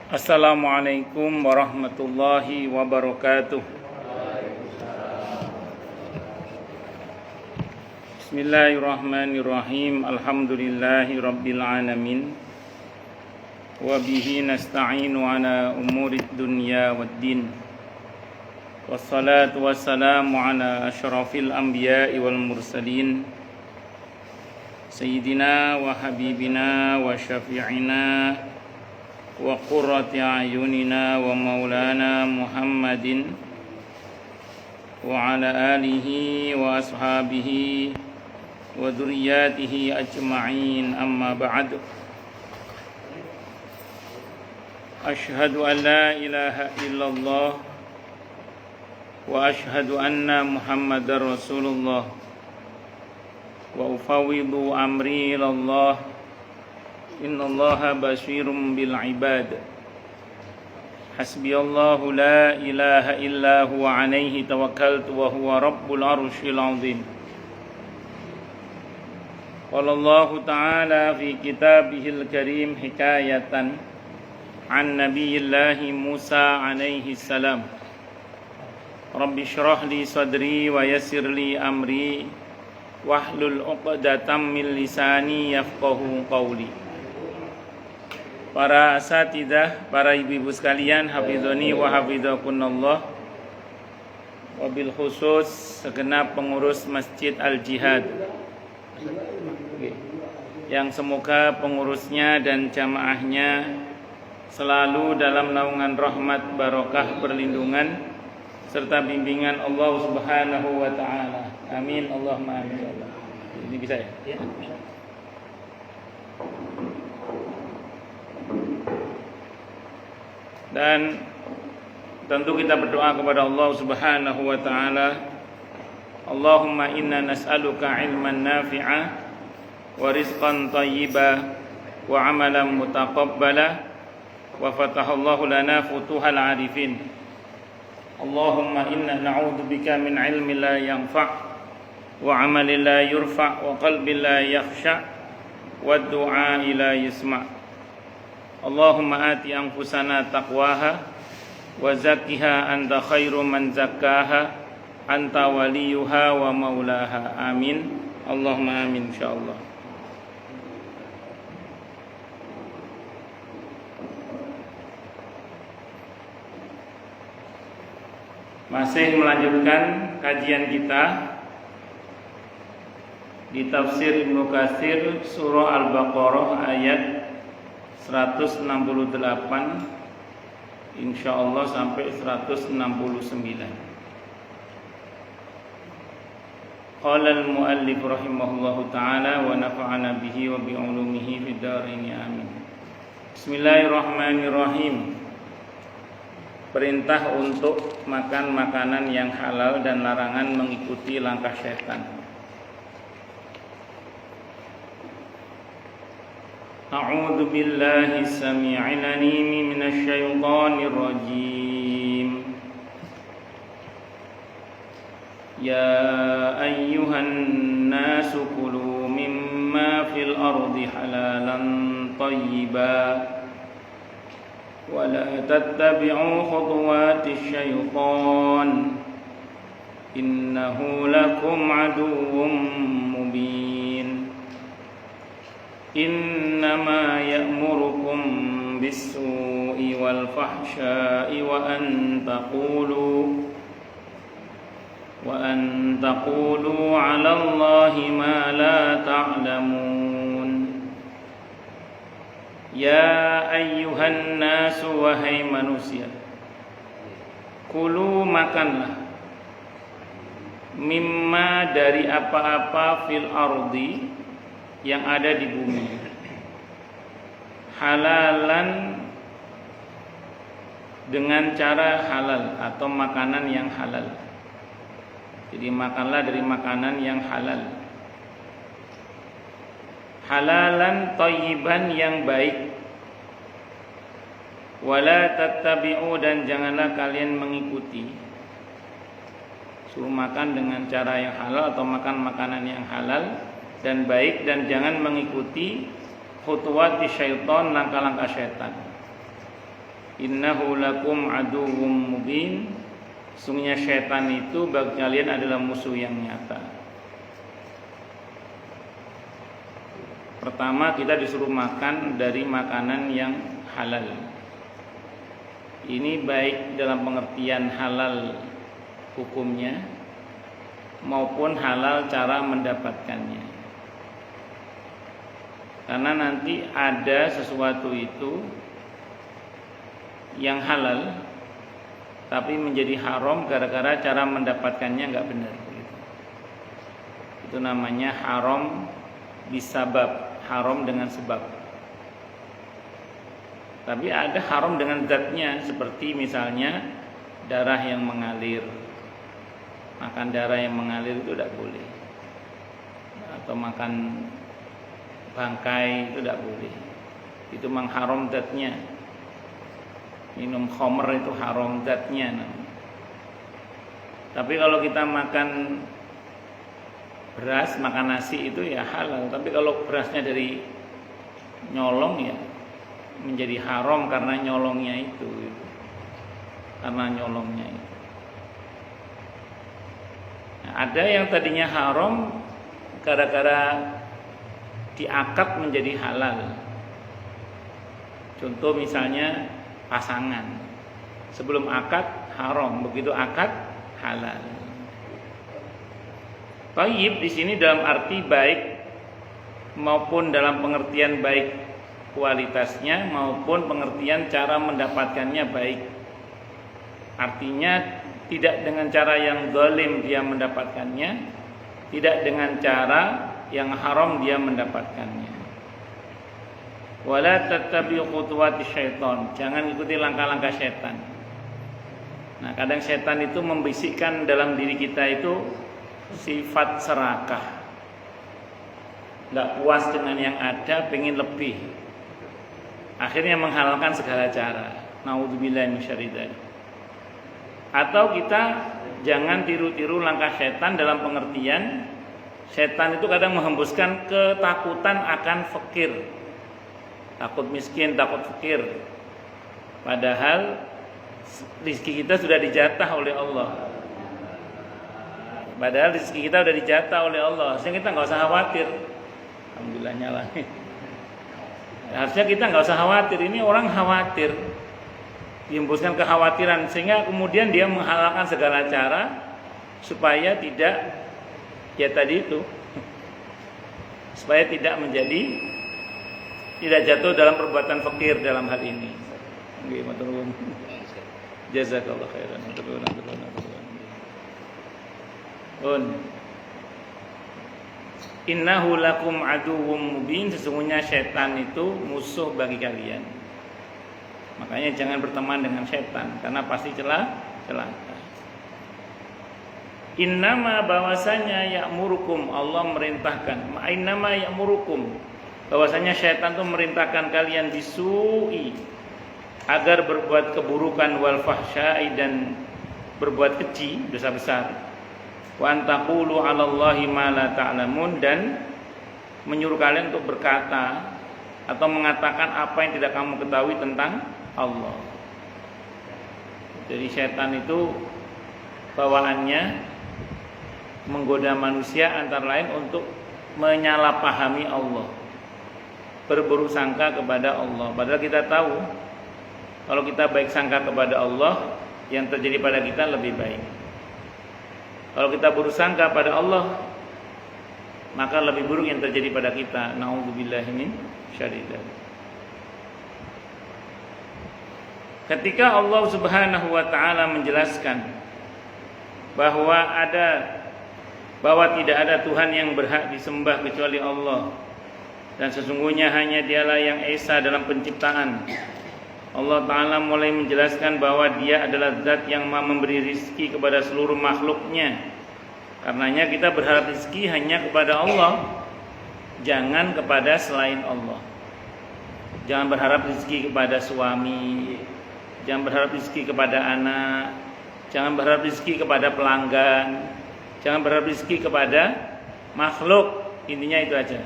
Assalamualaikum warahmatullahi wabarakatuh. Bismillahirrahmanirrahim. Alhamdulillahi rabbil alamin. Wa bihi nasta'inu ala umurid dunya waddin. Wassalatu wassalamu ala asyrafil anbiya'i wal mursalin. Sayyidina wa habibina wa syafi'ina wa qurrati a'yunina wa maulana Muhammadin wa ala alihi wa ashabihi wa dzurriyyatihi ajma'in, amma ba'd. Asyhadu an la ilaha illallah wa asyhadu anna Muhammadar Rasulullah wa ufawwidu amri ilallah. Innallaha basyirum bil ibad. Hasbiyallahu la ilaha illa huwa alaihi tawakkaltu wa huwa rabbul arsyil azim. Qala Allahu ta'ala fi kitabihil karim hikayatan an nabiyillahi Musa alaihi salam. Rabbi shrah li sadri wa yassir li amri wahlul 'uqdatam min lisani yafqahu qawli. Para asatidzah, para ibu-ibu sekalian, hafizoni wa hafizakunallah. Wabil khusus segenap pengurus Masjid Al-Jihad, yang semoga pengurusnya dan jamaahnya selalu dalam naungan rahmat, barokah, perlindungan serta bimbingan Allah Subhanahu wa taala. Amin Allahumma amin. Ini bisa ya? Ya, bisa. Dan tentu kita berdoa kepada Allah Subhanahu wa taala. Allahumma inna nas'aluka ilman nafi'a wa rizqan thayyiba wa amalan mutaqabbala wa fatahallahu lana futuhal arifin. Allahumma inna na'udzubika min ilmin la yanfa' wa amalin la yurfa' wa qalbin la yakhsha' wa du'a la yusma'. Allahumma ati anfusana taqwaha wa zakkiha anta khairu man zakkaha anta waliyuha wa maulaha. Amin. Allahumma amin insyaallah. Masih melanjutkan kajian kita di tafsir Ibnu Katsir surah Al-Baqarah ayat 168 insyaallah sampai 169. Qala al-muallif rahimahullahu taala wa nafa'ana bihi wa bi ulumihi fid dharain amin. Bismillahirrahmanirrahim. Perintah untuk makan makanan yang halal dan larangan mengikuti langkah setan. A'udzu billahi samii'il 'aliim minasy syaithaanir rajiim. Ya ayyuhan nasu kulu mimma fil ardi halalan thayyiban wa la tattabi'u khutuwatisy syaitan innahu lakum 'aduwwum mubin. Innama ya'murukum bis-su'i wal fahsya'i wa an taqulu 'ala Allahi ma la ta'lamun. Ya ayyuhan nasu, wahai manusia, kulu makanlah, mimma dari apa-apa, fil ardi yang ada di bumi, halalan dengan cara halal atau makanan yang halal. Jadi makanlah dari makanan yang halal. Halalan thayyiban, yang baik. Wala tattabi'u, dan janganlah kalian mengikuti. Suruh makan dengan cara yang halal atau makan makanan yang halal dan baik, dan jangan mengikuti khutuwati syaitan, langkah-langkah syaitan. innahu lakum aduwwum mubin, sungguhnya syaitan itu bagi kalian adalah musuh yang nyata. Pertama, kita disuruh makan dari makanan yang halal. Ini baik dalam pengertian halal hukumnya maupun halal cara mendapatkannya. Karena nanti ada sesuatu itu yang halal tapi menjadi haram gara-gara cara mendapatkannya nggak benar. Itu namanya haram bisabab, haram dengan sebab. Tapi ada haram dengan zatnya, seperti misalnya darah yang mengalir. Makan darah yang mengalir itu tidak boleh. Atau makan bangkai itu tidak boleh. Itu memang haram zatnya. Minum khamr itu haram zatnya. Tapi kalau kita makan beras, makan nasi itu ya halal. Tapi kalau berasnya dari nyolong ya menjadi haram karena nyolongnya itu. Karena nyolongnya itu. Nah, ada yang tadinya haram gara-gara diakad menjadi halal. Contoh misalnya pasangan. Sebelum akad haram, begitu akad halal. Thayyib di sini dalam arti baik maupun dalam pengertian baik kualitasnya maupun pengertian cara mendapatkannya baik. Artinya tidak dengan cara yang zalim dia mendapatkannya, tidak dengan cara yang haram dia mendapatkannya. Wala tattabi'u khutuwati syaitan, jangan ikuti langkah-langkah setan. Nah, kadang setan itu membisikkan dalam diri kita itu sifat serakah. Enggak puas dengan yang ada, pengen lebih. Akhirnya menghalalkan segala cara. Naudzubillahi minasyarri dzalik. Atau kita jangan tiru-tiru langkah setan dalam pengertian setan itu kadang menghembuskan ketakutan akan fakir. Takut miskin, takut fakir. Padahal rezeki kita sudah dijatah oleh Allah. Padahal rezeki kita sudah dijatah oleh Allah, sehingga kita nggak usah khawatir. Alhamdulillah nyala. Harusnya kita nggak usah khawatir. Ini orang khawatir, dihembuskan kekhawatiran, sehingga kemudian dia menghalalkan segala cara supaya tidak, ya tadi itu, supaya tidak jatuh dalam perbuatan fakir dalam hal ini. Jazakallah khairan. Innahu lakum aduwwum mubin, sesungguhnya setan itu musuh bagi kalian. Makanya jangan berteman dengan setan karena pasti celaka. Innama, bahwasanya ya'murukum, Allah merintahkan. Innama ya'murukum, bahwasanya setan itu merintahkan kalian bisu'i, agar berbuat keburukan, wal fahsya'i, dan berbuat keji, dosa besar. Wa antaqulu 'alallahi ma la ta'lamun, dan menyuruh kalian untuk berkata atau mengatakan apa yang tidak kamu ketahui tentang Allah. Jadi setan itu bawaannya menggoda manusia antara lain untuk menyalahpahami Allah, berburuk sangka kepada Allah. Padahal kita tahu kalau kita baik sangka kepada Allah, yang terjadi pada kita lebih baik. Kalau kita buruk sangka pada Allah, maka lebih buruk yang terjadi pada kita. Na'udzubillahi min syarri dzalik. Ketika Allah Subhanahu wa taala menjelaskan bahwa tidak ada Tuhan yang berhak disembah kecuali Allah, dan sesungguhnya hanya Dialah yang esa dalam penciptaan, Allah Ta'ala mulai menjelaskan bahwa Dia adalah zat yang maha memberi rizki kepada seluruh makhluknya. Karenanya kita berharap rizki hanya kepada Allah, jangan kepada selain Allah. Jangan berharap rizki kepada suami, jangan berharap rizki kepada anak, jangan berharap rizki kepada pelanggan, jangan berharap rizki kepada makhluk. Intinya itu aja.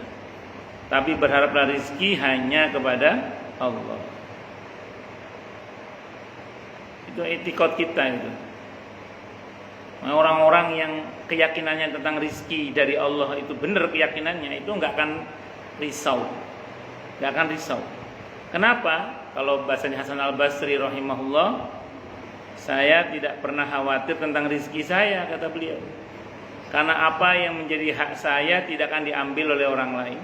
Tapi berharaplah rizki hanya kepada Allah. Itu etikot kita itu. Orang-orang yang keyakinannya tentang rizki dari Allah itu benar keyakinannya, itu nggak akan risau. Nggak akan risau. Kenapa? Kalau bahasanya Hasan Al-Basri rahimahullah, saya tidak pernah khawatir tentang rizki saya, kata beliau. Karena apa yang menjadi hak saya tidak akan diambil oleh orang lain.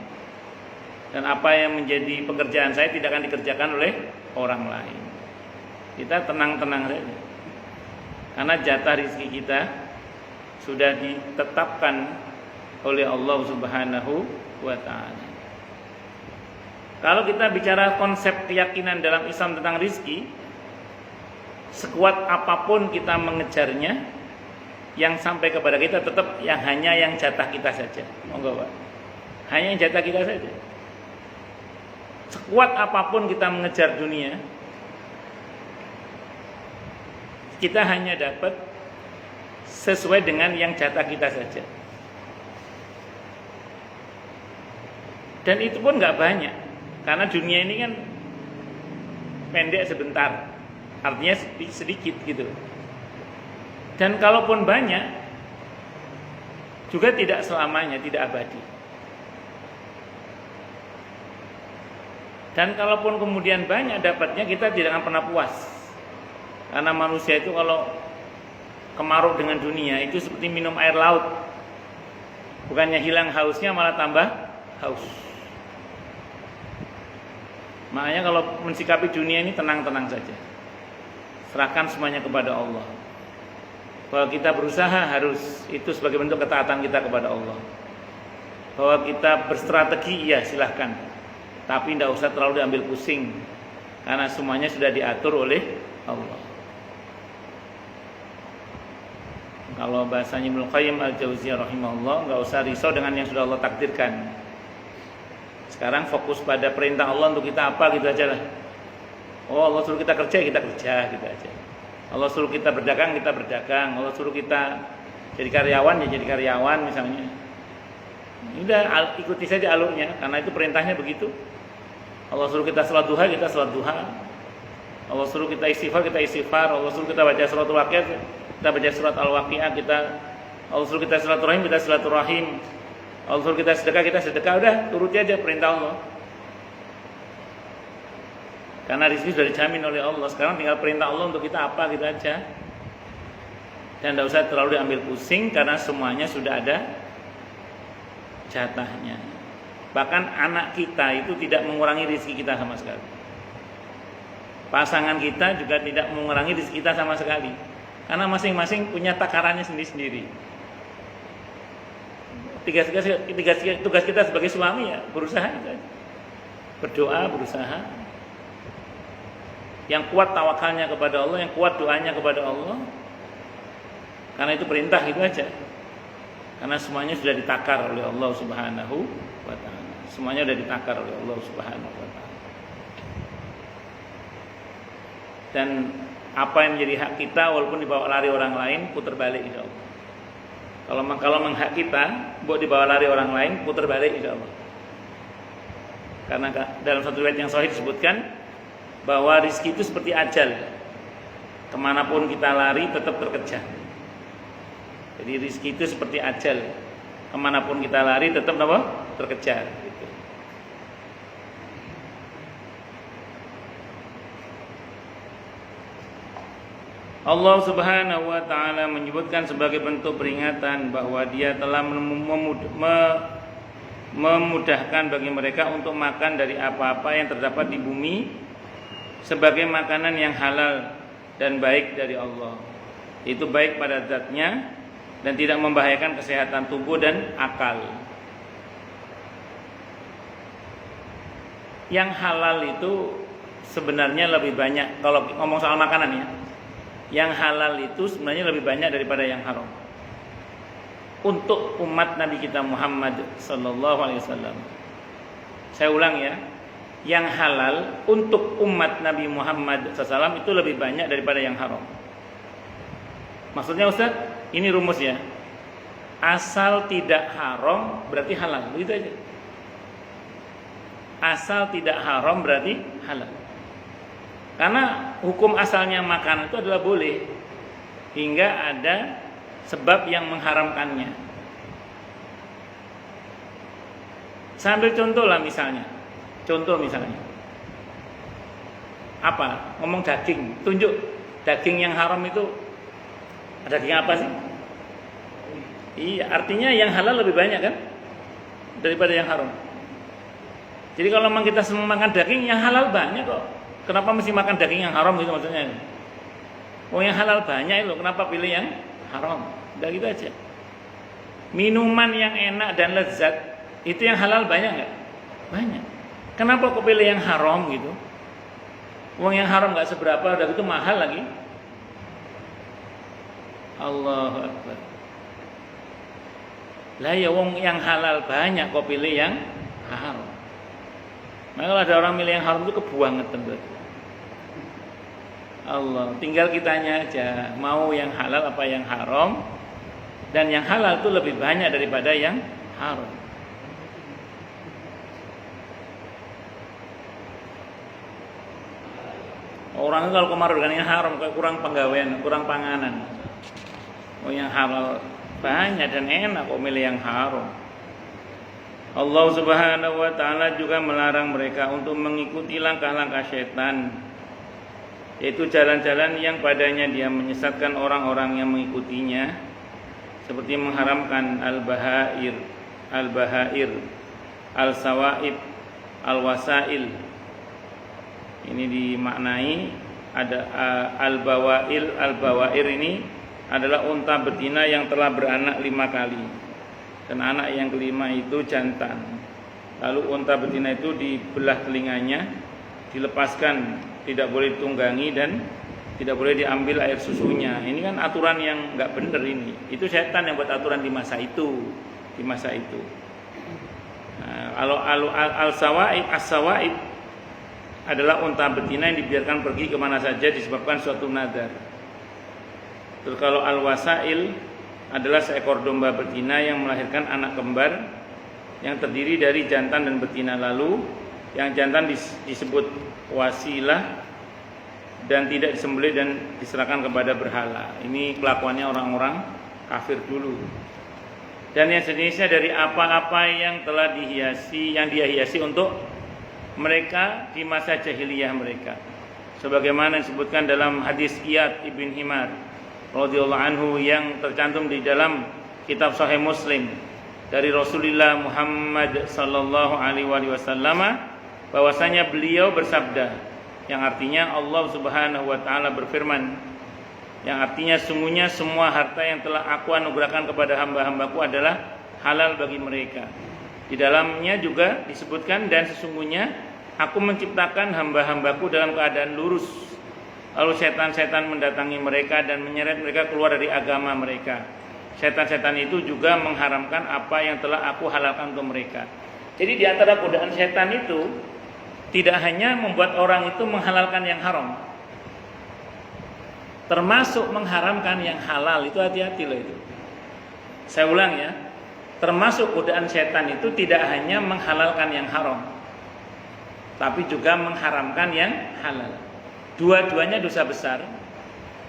Dan apa yang menjadi pekerjaan saya tidak akan dikerjakan oleh orang lain. Kita tenang-tenang saja. Karena jatah rizki kita sudah ditetapkan oleh Allah Subhanahu wa ta'ala. Kalau kita bicara konsep keyakinan dalam Islam tentang rizki, sekuat apapun kita mengejarnya, yang sampai kepada kita tetap yang hanya yang jatah kita saja. Monggo Pak. Hanya yang jatah kita saja. Sekuat apapun kita mengejar dunia, kita hanya dapat sesuai dengan yang jatah kita saja. Dan itu pun nggak banyak, karena dunia ini kan pendek sebentar, artinya sedikit gitu. Dan kalaupun banyak, juga tidak selamanya, tidak abadi. Dan kalaupun kemudian banyak dapatnya, kita tidak akan pernah puas. Karena manusia itu kalau kemaruk dengan dunia itu seperti minum air laut. Bukannya hilang hausnya, malah tambah haus. Makanya kalau mensikapi dunia ini tenang-tenang saja. Serahkan semuanya kepada Allah. Bahwa kita berusaha harus itu sebagai bentuk ketaatan kita kepada Allah. Bahwa kita berstrategi, ya silahkan. Tapi tidak usah terlalu diambil pusing. Karena semuanya sudah diatur oleh Allah. Kalau bahasanya Ibnu Qayyim Al-Jauziyah rahimahullah, enggak usah risau dengan yang sudah Allah takdirkan. Sekarang fokus pada perintah Allah untuk kita apa, gitu aja lah. Oh, Allah suruh kita kerja gitu aja. Allah suruh kita berdagang, kita berdagang. Allah suruh kita jadi karyawan, ya jadi karyawan misalnya. Udah ikuti saja alurnya, karena itu perintahnya begitu. Allah suruh kita salat duha, kita salat duha. Allah suruh kita istighfar, kita istighfar. Allah suruh kita baca suratul waqiah, kita baca surat al-waqiah. Allah suruh kita silaturahim, kita silaturahim. Allah suruh kita sedekah, udah turuti aja perintah Allah. Karena rezeki sudah dijamin oleh Allah. Sekarang tinggal perintah Allah untuk kita apa, gitu aja. Dan tidak usah terlalu diambil pusing, karena semuanya sudah ada jatahnya. Bahkan anak kita itu tidak mengurangi rezeki kita sama sekali. Pasangan kita juga tidak mengurangi rezeki kita sama sekali. Karena masing-masing punya takarannya sendiri-sendiri. Tugas kita sebagai suami, ya berusaha gitu aja. Berdoa, berusaha. Yang kuat tawakalnya kepada Allah, yang kuat doanya kepada Allah. Karena itu perintah, gitu aja. Karena semuanya sudah ditakar oleh Allah Subhanahu wa ta'ala. Semuanya sudah ditakar oleh Allah Subhanahu wa ta'ala. Dan apa yang menjadi hak kita, walaupun dibawa lari orang lain, putar balik insya Allah. Kalau menghak kita, buat dibawa lari orang lain, putar balik insya Allah. Karena dalam satu riwayat yang sahih disebutkan bahwa rizki itu seperti ajal. Kemanapun kita lari tetap terkejar. Jadi rizki itu seperti ajal. Kemanapun kita lari tetap terkejar. Gitu. Allah Subhanahu wa ta'ala menyebutkan sebagai bentuk peringatan bahwa Dia telah memudahkan bagi mereka untuk makan dari apa-apa yang terdapat di bumi sebagai makanan yang halal dan baik dari Allah. Itu baik pada zatnya dan tidak membahayakan kesehatan tubuh dan akal. Yang halal itu sebenarnya lebih banyak. Kalau ngomong soal makanan ya, yang halal itu sebenarnya lebih banyak daripada yang haram. Untuk umat Nabi kita Muhammad sallallahu alaihi wasallam. Saya ulang ya, yang halal untuk umat Nabi Muhammad SAW itu lebih banyak daripada yang haram. Maksudnya Ustaz, ini rumus ya. Asal tidak haram berarti halal, begitu aja. Asal tidak haram berarti halal. Karena hukum asalnya makan itu adalah boleh hingga ada sebab yang mengharamkannya. Sambil contoh lah misalnya. Contoh misalnya. Apa? Ngomong daging. Tunjuk daging yang haram itu. Daging apa sih? Iya, artinya yang halal lebih banyak kan daripada yang haram. Jadi kalau memang kita semua makan daging, yang halal banyak kok. Kenapa mesti makan daging yang haram gitu maksudnya? Oh, yang halal banyak itu, kenapa pilih yang haram? Udah gitu aja. Minuman yang enak dan lezat itu yang halal banyak nggak? Banyak. Kenapa kok pilih yang haram gitu? Uang yang haram nggak seberapa, udah gitu mahal lagi. Allahu Akbar. Lah ya wong yang halal banyak kok pilih yang haram. Maka kalau ada orang milih yang haram itu kebuangetan berarti. Allah, tinggal kitanya aja mau yang halal apa yang haram. Dan yang halal itu lebih banyak daripada yang haram. Orang itu kalau kemarin dengan yang haram kayak kurang penggawaian, kurang panganan. Oh yang halal banyak dan enak kok milih yang haram. Allah Subhanahu wa taala juga melarang mereka untuk mengikuti langkah-langkah setan, yaitu jalan-jalan yang padanya dia menyesatkan orang-orang yang mengikutinya, seperti mengharamkan al-bahair, al-sawaib, al-wasail. Ini dimaknai ada al-bawair ini adalah unta betina yang telah beranak 5 kali dan anak yang kelima itu jantan. Lalu unta betina itu dibelah telinganya, dilepaskan, tidak boleh ditunggangi dan tidak boleh diambil air susunya. Ini kan aturan yang nggak benar ini. Itu setan yang buat aturan di masa itu, Nah, as-sawaib adalah unta betina yang dibiarkan pergi kemana saja disebabkan suatu nadar. Terus kalau al-wasail adalah seekor domba betina yang melahirkan anak kembar yang terdiri dari jantan dan betina. Lalu yang jantan disebut wasilah dan tidak disembelih dan diserahkan kepada berhala. Ini kelakuannya orang-orang kafir dulu. Dan yang sejenisnya dari apa-apa yang telah dihiasi, yang dia hiasi untuk mereka di masa jahiliyah mereka. Sebagaimana disebutkan dalam hadis Iyad ibn Himar radhiyallahu anhu yang tercantum di dalam kitab Sahih Muslim dari Rasulullah Muhammad sallallahu alaihi wasallam bahwasanya beliau bersabda, yang artinya Allah Subhanahu wa taala berfirman, yang artinya sungguhnya semua harta yang telah aku anugerahkan kepada hamba-hambaku adalah halal bagi mereka. Di dalamnya juga disebutkan, dan sesungguhnya aku menciptakan hamba-hambaku dalam keadaan lurus. Lalu setan-setan mendatangi mereka dan menyeret mereka keluar dari agama mereka. Setan-setan itu juga mengharamkan apa yang telah aku halalkan untuk mereka. Jadi di antara godaan setan itu tidak hanya membuat orang itu menghalalkan yang haram, termasuk mengharamkan yang halal. Itu hati-hati loh itu. Saya ulang ya, termasuk godaan setan itu tidak hanya menghalalkan yang haram, tapi juga mengharamkan yang halal. Dua-duanya dosa besar.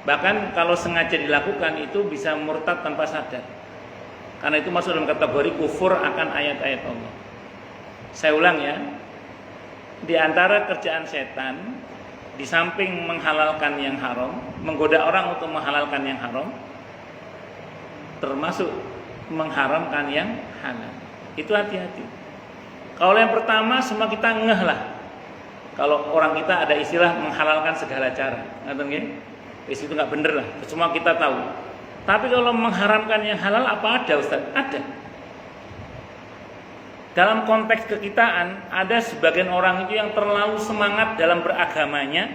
Bahkan kalau sengaja dilakukan itu bisa murtad tanpa sadar. Karena itu masuk dalam kategori kufur akan ayat-ayat Allah. Saya ulang ya, di antara kerjaan setan, di samping menghalalkan yang haram, menggoda orang untuk menghalalkan yang haram, termasuk mengharamkan yang halal. Itu hati-hati. Kalau yang pertama semua kita ngeh lah. Kalau orang kita ada istilah menghalalkan segala cara, ngerti nggih? Itu nggak bener lah. Semua kita tahu. Tapi kalau mengharamkan yang halal apa ada, Ustaz? Ada. Dalam konteks kekitaan, ada sebagian orang itu yang terlalu semangat dalam beragamanya,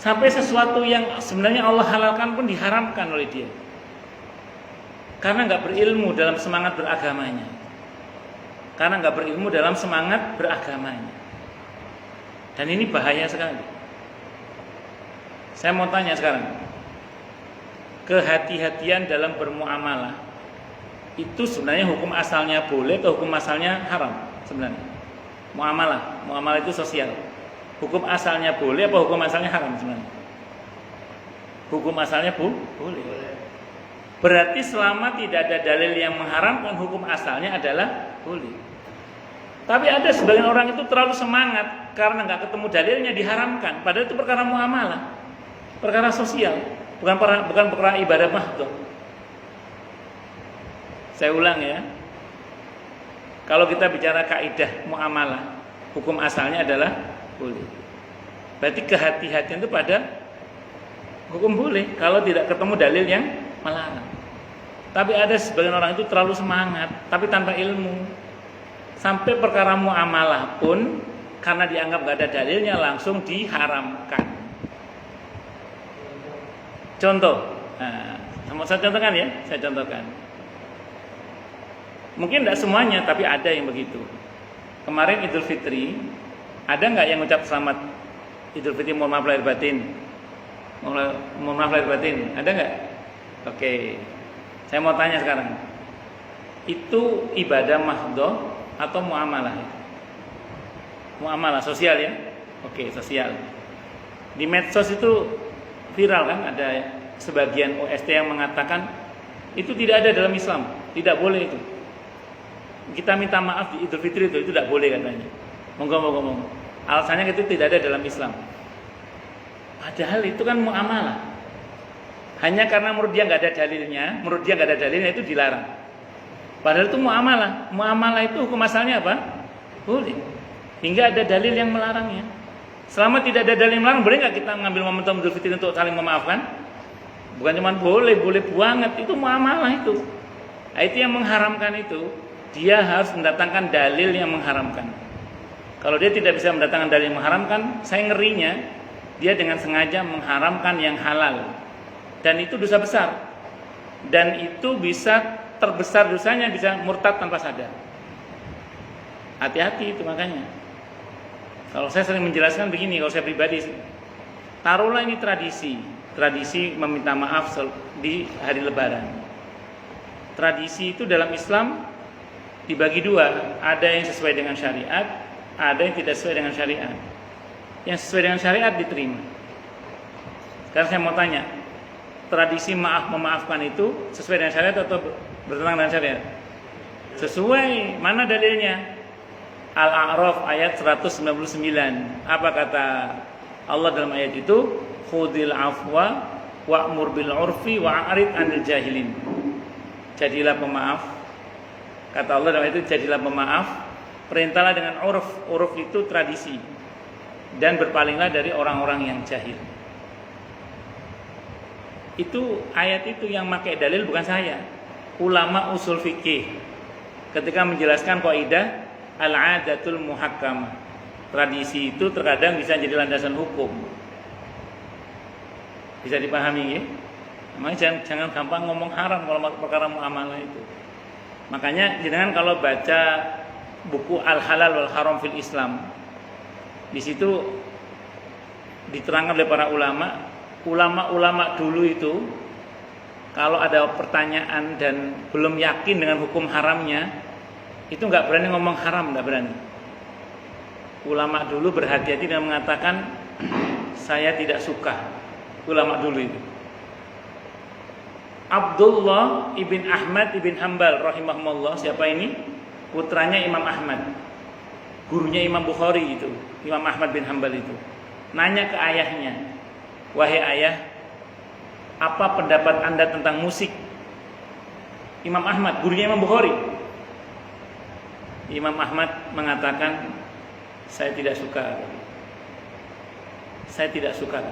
sampai sesuatu yang sebenarnya Allah halalkan pun diharamkan oleh dia. Karena nggak berilmu dalam semangat beragamanya. Dan ini bahaya sekali. Saya mau tanya sekarang, kehati-hatian dalam bermuamalah itu sebenarnya hukum asalnya boleh atau hukum asalnya haram sebenarnya? Muamalah itu sosial. Hukum asalnya boleh apa hukum asalnya haram sebenarnya? Hukum asalnya boleh. Berarti selama tidak ada dalil yang mengharamkan, hukum asalnya adalah boleh. Tapi ada sebagian orang itu terlalu semangat karena nggak ketemu dalilnya diharamkan. Padahal itu perkara muamalah, perkara sosial, bukan perkara ibadah mahdhah. Saya ulang ya. Kalau kita bicara kaidah muamalah, hukum asalnya adalah boleh. Berarti kehati-hatian itu pada hukum boleh kalau tidak ketemu dalil yang melarang. Tapi ada sebagian orang itu terlalu semangat tapi tanpa ilmu. Sampai perkara muamalah pun karena dianggap gak ada dalilnya langsung diharamkan. Contoh, mau saya contohkan ya, saya contohkan. Mungkin tidak semuanya, tapi ada yang begitu. Kemarin Idul Fitri, ada nggak yang ucap selamat Idul Fitri, mohon maaf lahir batin? Mohon maaf lahir batin, ada nggak? Oke, saya mau tanya sekarang, itu ibadah mahdhah atau muamalah? Muamalah sosial ya? Oke, sosial. Di medsos itu viral kan, ada sebagian OST yang mengatakan itu tidak ada dalam Islam, tidak boleh itu. Kita minta maaf di Idul Fitri itu tidak boleh katanya. Monggo. Alasannya itu tidak ada dalam Islam. Padahal itu kan muamalah. Hanya karena menurut dia nggak ada dalilnya, itu dilarang. Padahal itu muamalah. Muamalah itu hukum asalnya apa? Boleh. Hingga ada dalil yang melarangnya. Selama tidak ada dalil yang melarang, boleh nggak kita mengambil momentum Idul Fitri untuk saling memaafkan? Bukan cuma boleh banget. Itu muamalah itu. Nah, itu yang mengharamkan itu. Dia harus mendatangkan dalil yang mengharamkan. Kalau dia tidak bisa mendatangkan dalil yang mengharamkan, saya ngerinya dia dengan sengaja mengharamkan yang halal. Dan itu dosa besar. Dan itu bisa terbesar dosanya, bisa murtad tanpa sadar. Hati-hati itu makanya. Kalau saya sering menjelaskan begini, kalau saya pribadi, taruhlah ini tradisi meminta maaf di hari Lebaran. Tradisi itu dalam Islam dibagi dua, ada yang sesuai dengan syariat, ada yang tidak sesuai dengan syariat. Yang sesuai dengan syariat diterima. Sekarang saya mau tanya, tradisi memaafkan itu sesuai dengan syariat atau bertentangan dengan syariat? Sesuai, mana dalilnya? Al-A'raf ayat 199. Apa kata Allah dalam ayat itu? Khudil afwa wa'mur bil urfi wa'arid 'anil jahilin. Jadilah pemaaf. Kata Allah dalam itu, jadilah pemaaf, perintahlah dengan uruf. Uruf itu tradisi. Dan berpalinglah dari orang-orang yang jahil. Itu ayat itu yang pakai dalil bukan saya. Ulama usul fikih ketika menjelaskan kaidah al-'adatul muhakkamah. Tradisi itu terkadang bisa jadi landasan hukum. Bisa dipahami ya? Makanya jangan gampang ngomong haram kalau perkara muamalah itu. Makanya jangan kalau baca buku Al-Halal wal Haram fil Islam, di situ diterangkan oleh para ulama dulu itu kalau ada pertanyaan dan belum yakin dengan hukum haramnya, itu nggak berani ngomong haram, nggak berani. Ulama dulu berhati-hati dan mengatakan saya tidak suka. Ulama dulu itu. Abdullah ibn Ahmad ibn Hanbal rahimahumullah, siapa ini? Putranya Imam Ahmad, gurunya Imam Bukhari itu, Imam Ahmad bin Hanbal itu. Nanya ke ayahnya, wahai ayah, apa pendapat anda tentang musik? Imam Ahmad, gurunya Imam Bukhari. Imam Ahmad mengatakan, saya tidak suka. Saya tidak suka.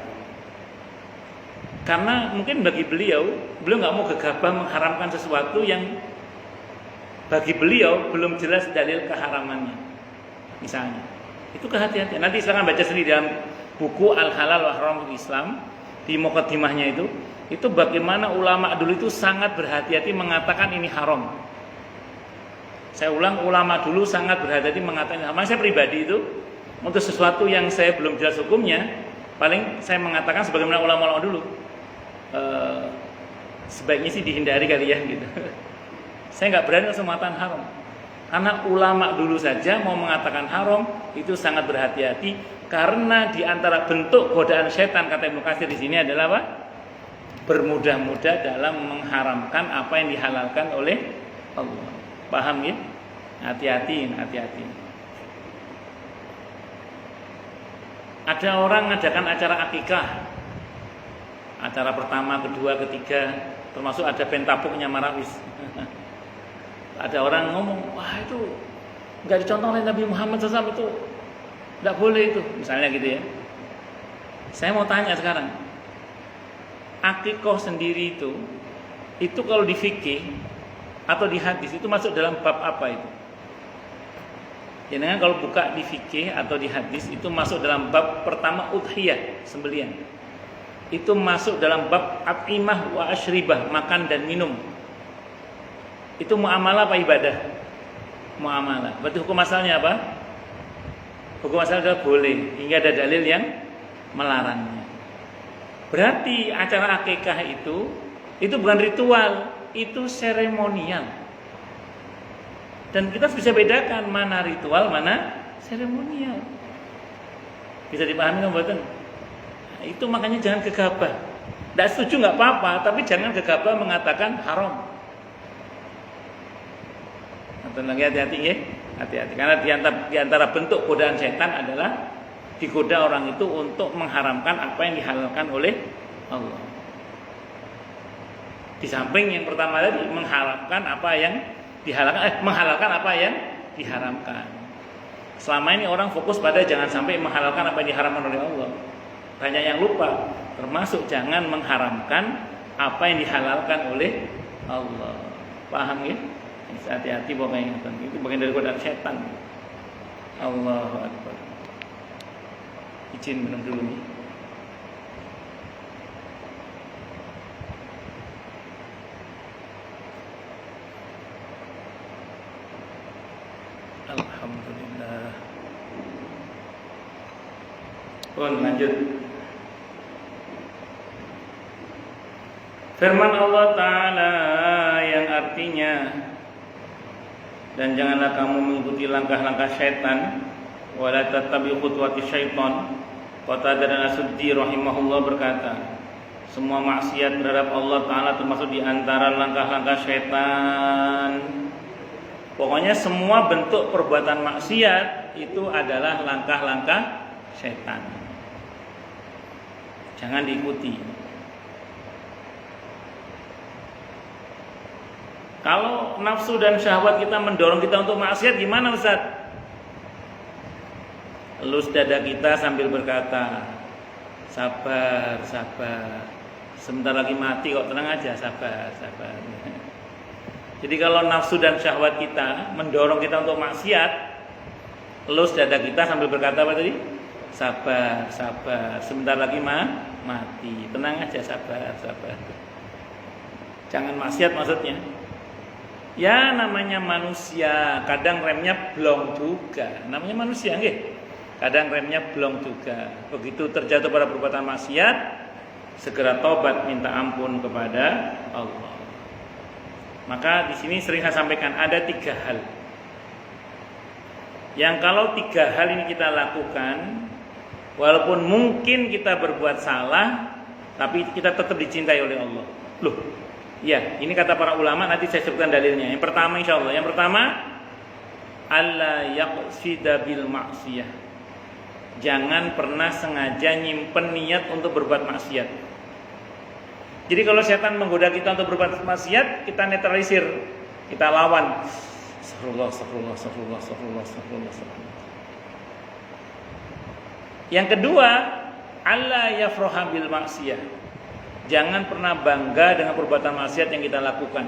Karena mungkin bagi beliau nggak mau gegabah mengharamkan sesuatu yang bagi beliau belum jelas dalil keharamannya. Misalnya, itu kehati-hatian. Nanti silakan baca sendiri dalam buku Al-Halal wal Haram Islam di muqaddimahnya itu bagaimana ulama dulu itu sangat berhati-hati mengatakan ini haram. Saya ulang, ulama dulu sangat berhati-hati mengatakan. Makanya saya pribadi itu untuk sesuatu yang saya belum jelas hukumnya, paling saya mengatakan sebagaimana ulama-ulama dulu. Sebaiknya sih dihindari kali ya gitu. Saya nggak berani langsung mengatakan haram, karena ulama dulu saja mau mengatakan haram itu sangat berhati-hati Karena di antara bentuk godaan setan kata Ibnu Katsir di sini adalah apa? Bermudah-mudah dalam mengharamkan apa yang dihalalkan oleh Allah. Paham ya? Hati-hati. Ada orang ngadakan acara akikah. Acara pertama, kedua, ketiga, termasuk ada pentabuknya Marawis. Ada orang ngomong, wah itu nggak dicontoh oleh Nabi Muhammad SAW, itu nggak boleh itu, misalnya gitu ya. Saya mau tanya sekarang, akikah sendiri itu kalau di fikih atau di hadis itu masuk dalam bab apa itu? Jangan kalau buka di fikih atau di hadis itu masuk dalam bab pertama udhiyah, sembelihan. Itu masuk dalam bab at'imah wa asyribah, makan dan minum. Itu muamalah apa ibadah? Muamalah. Berarti hukum asalnya apa? Hukum asalnya adalah boleh, hingga ada dalil yang melarangnya. Berarti acara akikah itu bukan ritual, itu seremonial. Dan kita bisa bedakan mana ritual, mana seremonial. Bisa dipahami kan, Mbak? Itu makanya jangan gegabah. Tidak setuju nggak apa-apa, tapi jangan gegabah mengatakan haram. Lagi hati-hati ya, hati-hati. Karena di antara bentuk godaan setan adalah digoda orang itu untuk mengharamkan apa yang dihalalkan oleh Allah. Di samping yang pertama tadi mengharamkan apa yang dihalalkan, menghalalkan apa yang diharamkan. Selama ini orang fokus pada jangan sampai menghalalkan apa yang diharamkan oleh Allah. Banyak yang lupa, termasuk jangan mengharamkan apa yang dihalalkan oleh Allah. Paham ya? Hati-hati pokoknya, itu bagian dari godaan setan. Allahu Akbar. Izin minum dulu nih. Alhamdulillah. Lanjut. Firman Allah Ta'ala yang artinya, dan janganlah kamu mengikuti langkah-langkah syaitan, wala tattabi khutuwati syaitan. Qatadah dan As-Suddi rahimahullah berkata, semua maksiat terhadap Allah Ta'ala termasuk di antara langkah-langkah syaitan. Pokoknya semua bentuk perbuatan maksiat itu adalah langkah-langkah syaitan. Jangan diikuti. Kalau nafsu dan syahwat kita mendorong kita untuk maksiat, gimana Ustaz? Elus dada kita sambil berkata, sabar, sabar. Sebentar lagi mati kok, tenang aja, sabar, sabar. Jadi kalau nafsu dan syahwat kita mendorong kita untuk maksiat, elus dada kita sambil berkata apa tadi? Sabar, sabar. Sebentar lagi mati. Tenang aja, sabar, sabar. Jangan maksiat maksudnya. Ya namanya manusia, kadang remnya blong juga. Namanya manusia nggih. Kadang remnya blong juga. Begitu terjatuh pada perbuatan maksiat, segera tobat minta ampun kepada Allah. Maka di sini sering saya sampaikan ada 3 hal. Yang kalau 3 hal ini kita lakukan, walaupun mungkin kita berbuat salah, tapi kita tetap dicintai oleh Allah. Loh, ya, ini kata para ulama, nanti saya sebutkan dalilnya. Yang pertama insyaallah, yang pertama alla yaqsida bil maksiyah. Jangan pernah sengaja nyimpen niat untuk berbuat maksiat. Jadi kalau setan menggoda kita untuk berbuat maksiat, kita netralisir, kita lawan. Astagfirullah, astagfirullah, astagfirullah, astagfirullah, astagfirullah, astagfirullah. Yang kedua, alla yafraha bil maksiyah. Jangan pernah bangga dengan perbuatan maksiat yang kita lakukan.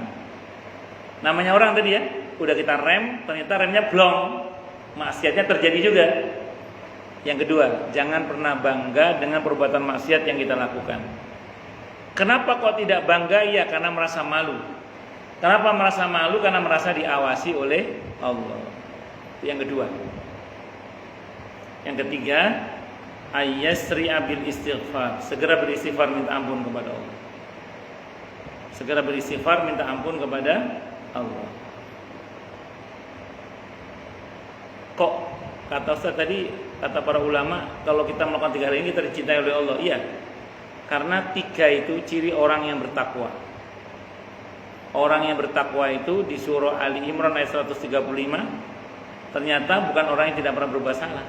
Namanya orang tadi ya, udah kita rem, ternyata remnya blong, maksiatnya terjadi juga. Yang kedua, jangan pernah bangga dengan perbuatan maksiat yang kita lakukan. Kenapa kok tidak bangga? Ya karena merasa malu. Kenapa merasa malu? Karena merasa diawasi oleh Allah. Itu yang kedua. Yang ketiga, ayyasri'a bil istighfar. Segera beristighfar minta ampun kepada Allah. Segera beristighfar minta ampun kepada Allah. Kok kata Ustaz tadi kata para ulama, kalau kita melakukan 3 hal ini kita dicintai oleh Allah. Iya. Karena 3 itu ciri orang yang bertakwa. Orang yang bertakwa itu di surah Ali Imran ayat 135 ternyata bukan orang yang tidak pernah berbuat salah.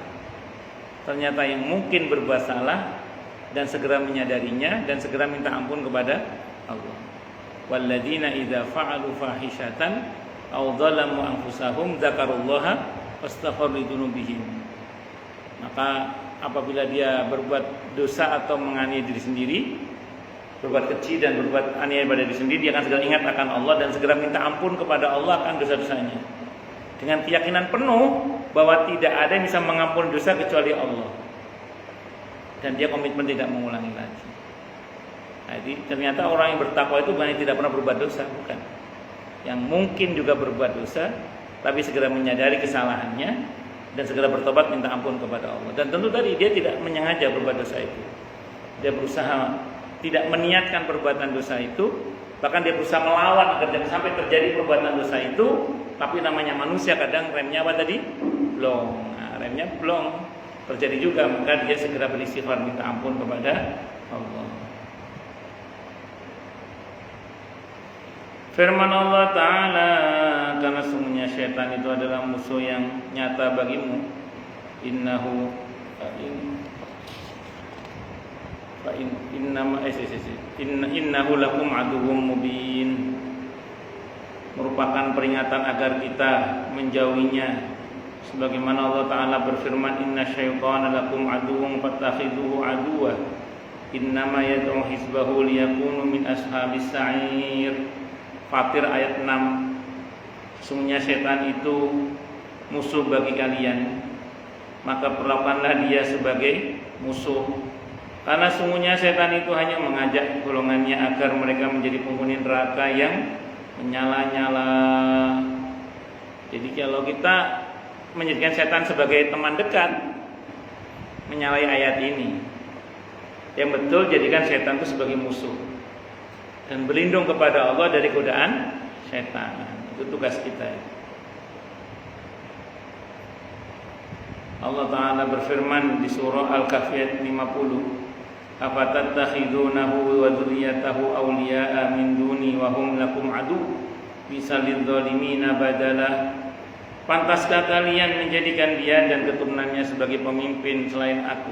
Ternyata yang mungkin berbuat salah dan segera menyadarinya dan segera minta ampun kepada Allah. Walladzina idza fa'alu fahishatan aw dzalamu anfusahum dzakarullaha wastaghfiru lidzunubihim. Maka apabila dia berbuat dosa atau menganiaya diri sendiri, berbuat keji dan berbuat aniaya pada diri sendiri, dia akan segera ingat akan Allah dan segera minta ampun kepada Allah akan dosa-dosanya. Dengan keyakinan penuh bahwa tidak ada yang bisa mengampuni dosa kecuali Allah. Dan dia komitmen tidak mengulangi lagi. Jadi ternyata orang yang bertakwa itu bukan yang tidak pernah berbuat dosa, bukan. Yang mungkin juga berbuat dosa, tapi segera menyadari kesalahannya dan segera bertobat minta ampun kepada Allah. Dan tentu tadi dia tidak menyengaja berbuat dosa itu. Dia berusaha tidak meniatkan perbuatan dosa itu, bahkan dia berusaha melawan agar jangan sampai terjadi perbuatan dosa itu. Tapi namanya manusia kadang remnya apa tadi? Blong. Nah, remnya blong. Terjadi juga, maka dia segera beristighfar minta ampun kepada Allah. Firman Allah Ta'ala, karena sungguhnya syaitan itu adalah musuh yang nyata bagimu. Innahu lakum aduwwum mubin. Merupakan peringatan agar kita menjauhinya. Sebagaimana Allah Ta'ala berfirman, inna syaitana lakum aduwwum fattakhidhuhu aduwwa. Innama yad'u hizbahu liyakunu min ashabis sa'ir. Fatir ayat 6. Sungguhnya setan itu musuh bagi kalian, maka perlakukanlah dia sebagai musuh. Karena sungguhnya setan itu hanya mengajak golongannya agar mereka menjadi penghuni neraka yang menyala-nyala. Jadi kalau kita menjadikan setan sebagai teman dekat, menyalahi ayat ini. Yang betul jadikan setan itu sebagai musuh dan berlindung kepada Allah dari godaan setan. Itu tugas kita. Allah Ta'ala berfirman di surah Al-Kahfi ayat 50, afatattakhidunahu wa dzurriyyatahu awliya'a min duni wa hum lakum adu bisalil zalimina badala. Pantaskah kalian menjadikan dia dan keturunannya sebagai pemimpin selain aku,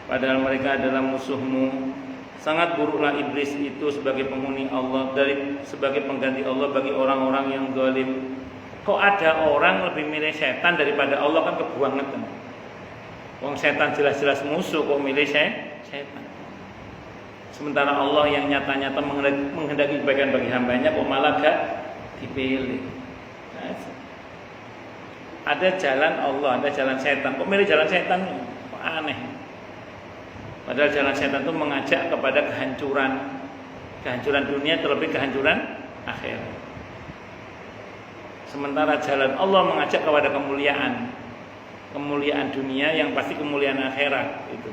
padahal mereka adalah musuhmu? Sangat buruklah iblis itu sebagai penghuni Allah, sebagai pengganti Allah bagi orang-orang yang zalim. Kok ada orang lebih milih setan daripada Allah, kan kebangetan. Wong setan jelas-jelas musuh, kok milih setan. Sementara Allah yang nyata-nyata menghendaki kebaikan bagi hambanya, kok malah gak dipilih. Nah, ada jalan Allah, ada jalan setan. Kok milih jalan setan? Kok aneh. Padahal jalan setan itu mengajak kepada kehancuran dunia, terlebih kehancuran akhirat. Sementara jalan Allah mengajak kepada kemuliaan dunia yang pasti kemuliaan akhirat itu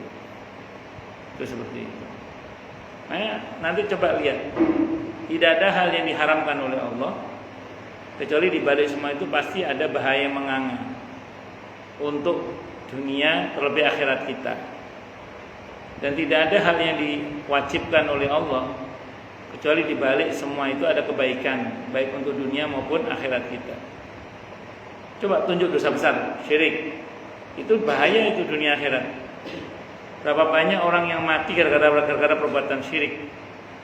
seperti itu. Nah, nanti coba lihat, tidak ada hal yang diharamkan oleh Allah kecuali di balik semua itu pasti ada bahaya yang menganga untuk dunia terlebih akhirat kita. Dan tidak ada hal yang diwajibkan oleh Allah kecuali di balik semua itu ada kebaikan, baik untuk dunia maupun akhirat kita. Coba tunjuk dosa besar, syirik. Itu bahaya itu dunia akhirat. Berapa banyak orang yang mati gara-gara perbuatan syirik.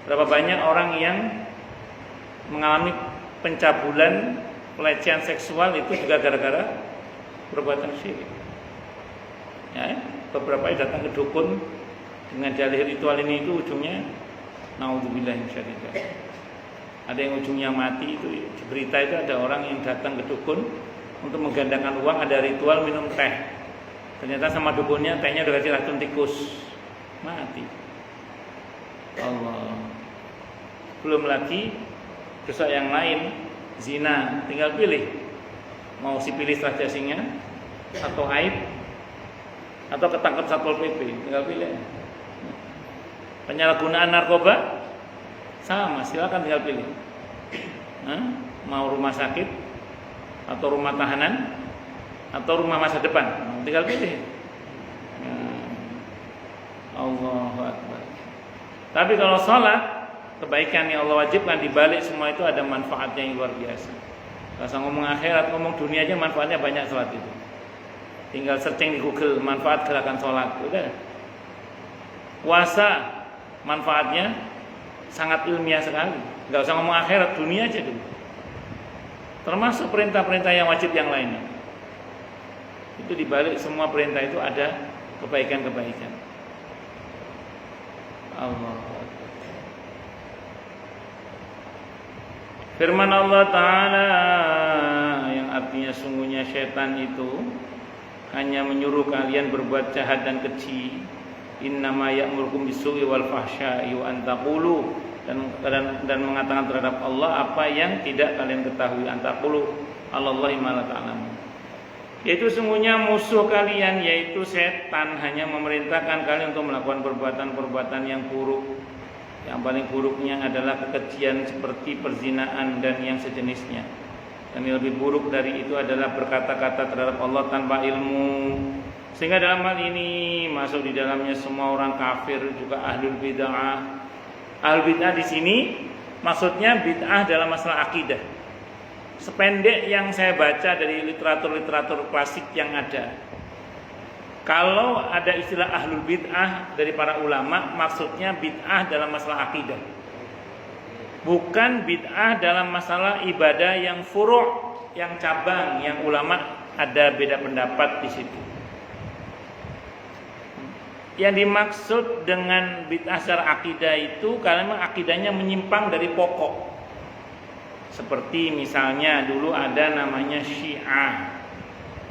Berapa banyak orang yang mengalami pencabulan, pelecehan seksual itu juga gara-gara perbuatan syirik. Ya, beberapa yang datang ke dukun dengan dalih ritual ini itu ujungnya naudzubillah minsyarrillah. Ada yang ujungnya mati itu. Di berita itu ada orang yang datang ke dukun untuk menggandakan uang, ada ritual minum teh. Ternyata sama dukunnya tehnya udah kasih racun tikus, mati. Allah. Belum lagi dosa yang lain, zina, tinggal pilih. Mau si pilih strajasinya atau aib atau ketangkep Satpol PP, tinggal pilih. Penyalahgunaan narkoba sama, silakan tinggal pilih. Mau rumah sakit atau rumah tahanan atau rumah masa depan, tinggal pilih. Tapi kalau sholat, kebaikan yang Allah wajibkan dibalik semua itu ada manfaatnya yang luar biasa. Kalau usah ngomong akhirat, ngomong dunia aja manfaatnya banyak sholat itu. Tinggal searching di Google manfaat gerakan sholat, udah. Puasa manfaatnya sangat ilmiah sekali. Gak usah ngomong akhirat, dunia aja dulu. Termasuk perintah-perintah yang wajib yang lainnya. Itu dibalik semua perintah itu ada kebaikan-kebaikan. Allah. Firman Allah Ta'ala yang artinya sungguhnya syaitan itu hanya menyuruh kalian berbuat jahat dan keji. Innama ya'murukum bis-su'i wal fahsya'i wa an taqulu, dan mengatakan terhadap Allah apa yang tidak kalian ketahui. An taqulu 'alallahi ma la ta'lamun. Yaitu sungguhnya musuh kalian yaitu setan hanya memerintahkan kalian untuk melakukan perbuatan-perbuatan yang buruk. Yang paling buruknya adalah kekejian seperti perzinaan dan yang sejenisnya. Dan yang lebih buruk dari itu adalah berkata-kata terhadap Allah tanpa ilmu. Sehingga dalam hal ini masuk di dalamnya semua orang kafir, juga ahlul bid'ah. Ahlul bid'ah di sini maksudnya bid'ah dalam masalah akidah. Sependek yang saya baca dari literatur-literatur klasik yang ada, kalau ada istilah ahlul bid'ah dari para ulama, maksudnya bid'ah dalam masalah akidah, bukan bid'ah dalam masalah ibadah yang furu', yang cabang, yang ulama ada beda pendapat di situ. Yang dimaksud dengan bid'ah secara akidah itu karena akidahnya menyimpang dari pokok. Seperti misalnya dulu ada namanya Syiah,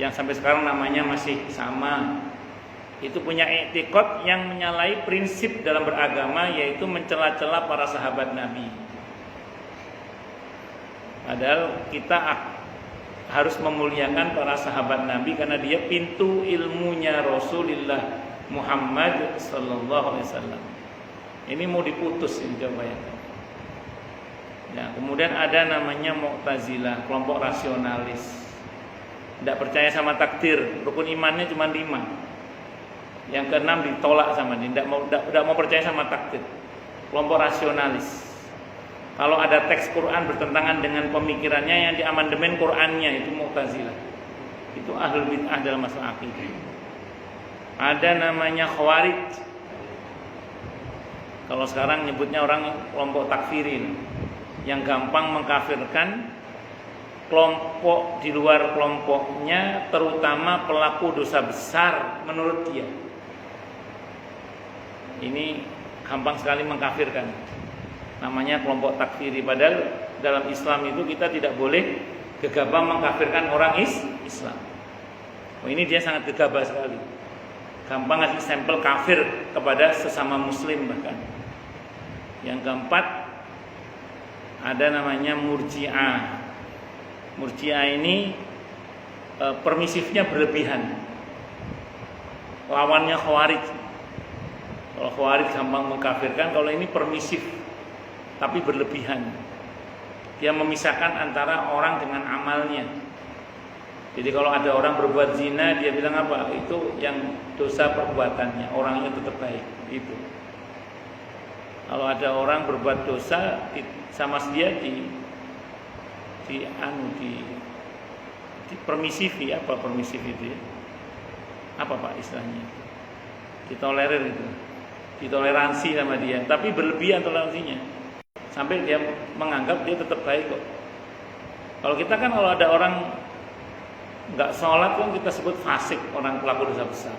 yang sampai sekarang namanya masih sama. Itu punya i'tiqad yang menyalahi prinsip dalam beragama, yaitu mencela-cela para sahabat Nabi. Padahal kita harus memuliakan para sahabat Nabi karena dia pintu ilmunya Rasulullah Muhammad sallallahu alaihi wasallam. Ini mau diputus ini coba ya. Ya, kemudian ada namanya Mu'tazilah, kelompok rasionalis. Tidak percaya sama takdir, rukun imannya cuma 5. Yang ke-6 ditolak sama dia, tidak mau percaya sama takdir. Kelompok rasionalis. Kalau ada teks Quran bertentangan dengan pemikirannya, yang diamandemen Qurannya, itu Mu'tazilah. Itu ahlul bid'ah dalam masalah akidah. Ada namanya Khawarij. Kalau sekarang nyebutnya orang kelompok takfirin, yang gampang mengkafirkan kelompok di luar kelompoknya, terutama pelaku dosa besar menurut dia. Ini gampang sekali mengkafirkan. Namanya kelompok takfiri. Padahal dalam Islam itu kita tidak boleh gegabah mengkafirkan orang Islam. Oh, ini dia sangat gegabah sekali. Gampang ngasih stempel kafir kepada sesama muslim bahkan. Yang keempat ada namanya Murji'ah. Murji'ah ini permisifnya berlebihan. Lawannya Khawarij. Kalau Khawarij gampang mengkafirkan, kalau ini permisif tapi berlebihan. Dia memisahkan antara orang dengan amalnya. Jadi kalau ada orang berbuat zina, dia bilang apa? Itu yang dosa perbuatannya, orangnya tetap baik. Itu. Kalau ada orang berbuat dosa, sama dia di permisifi. Apa permisif itu ya? Apa Pak istilahnya? Ditolerir itu. Ditoleransi sama dia, tapi berlebihan toleransinya. Sampai dia menganggap dia tetap baik kok. Kalau kita kan kalau ada orang nggak sholat kan kita sebut fasik, orang pelaku dosa besar.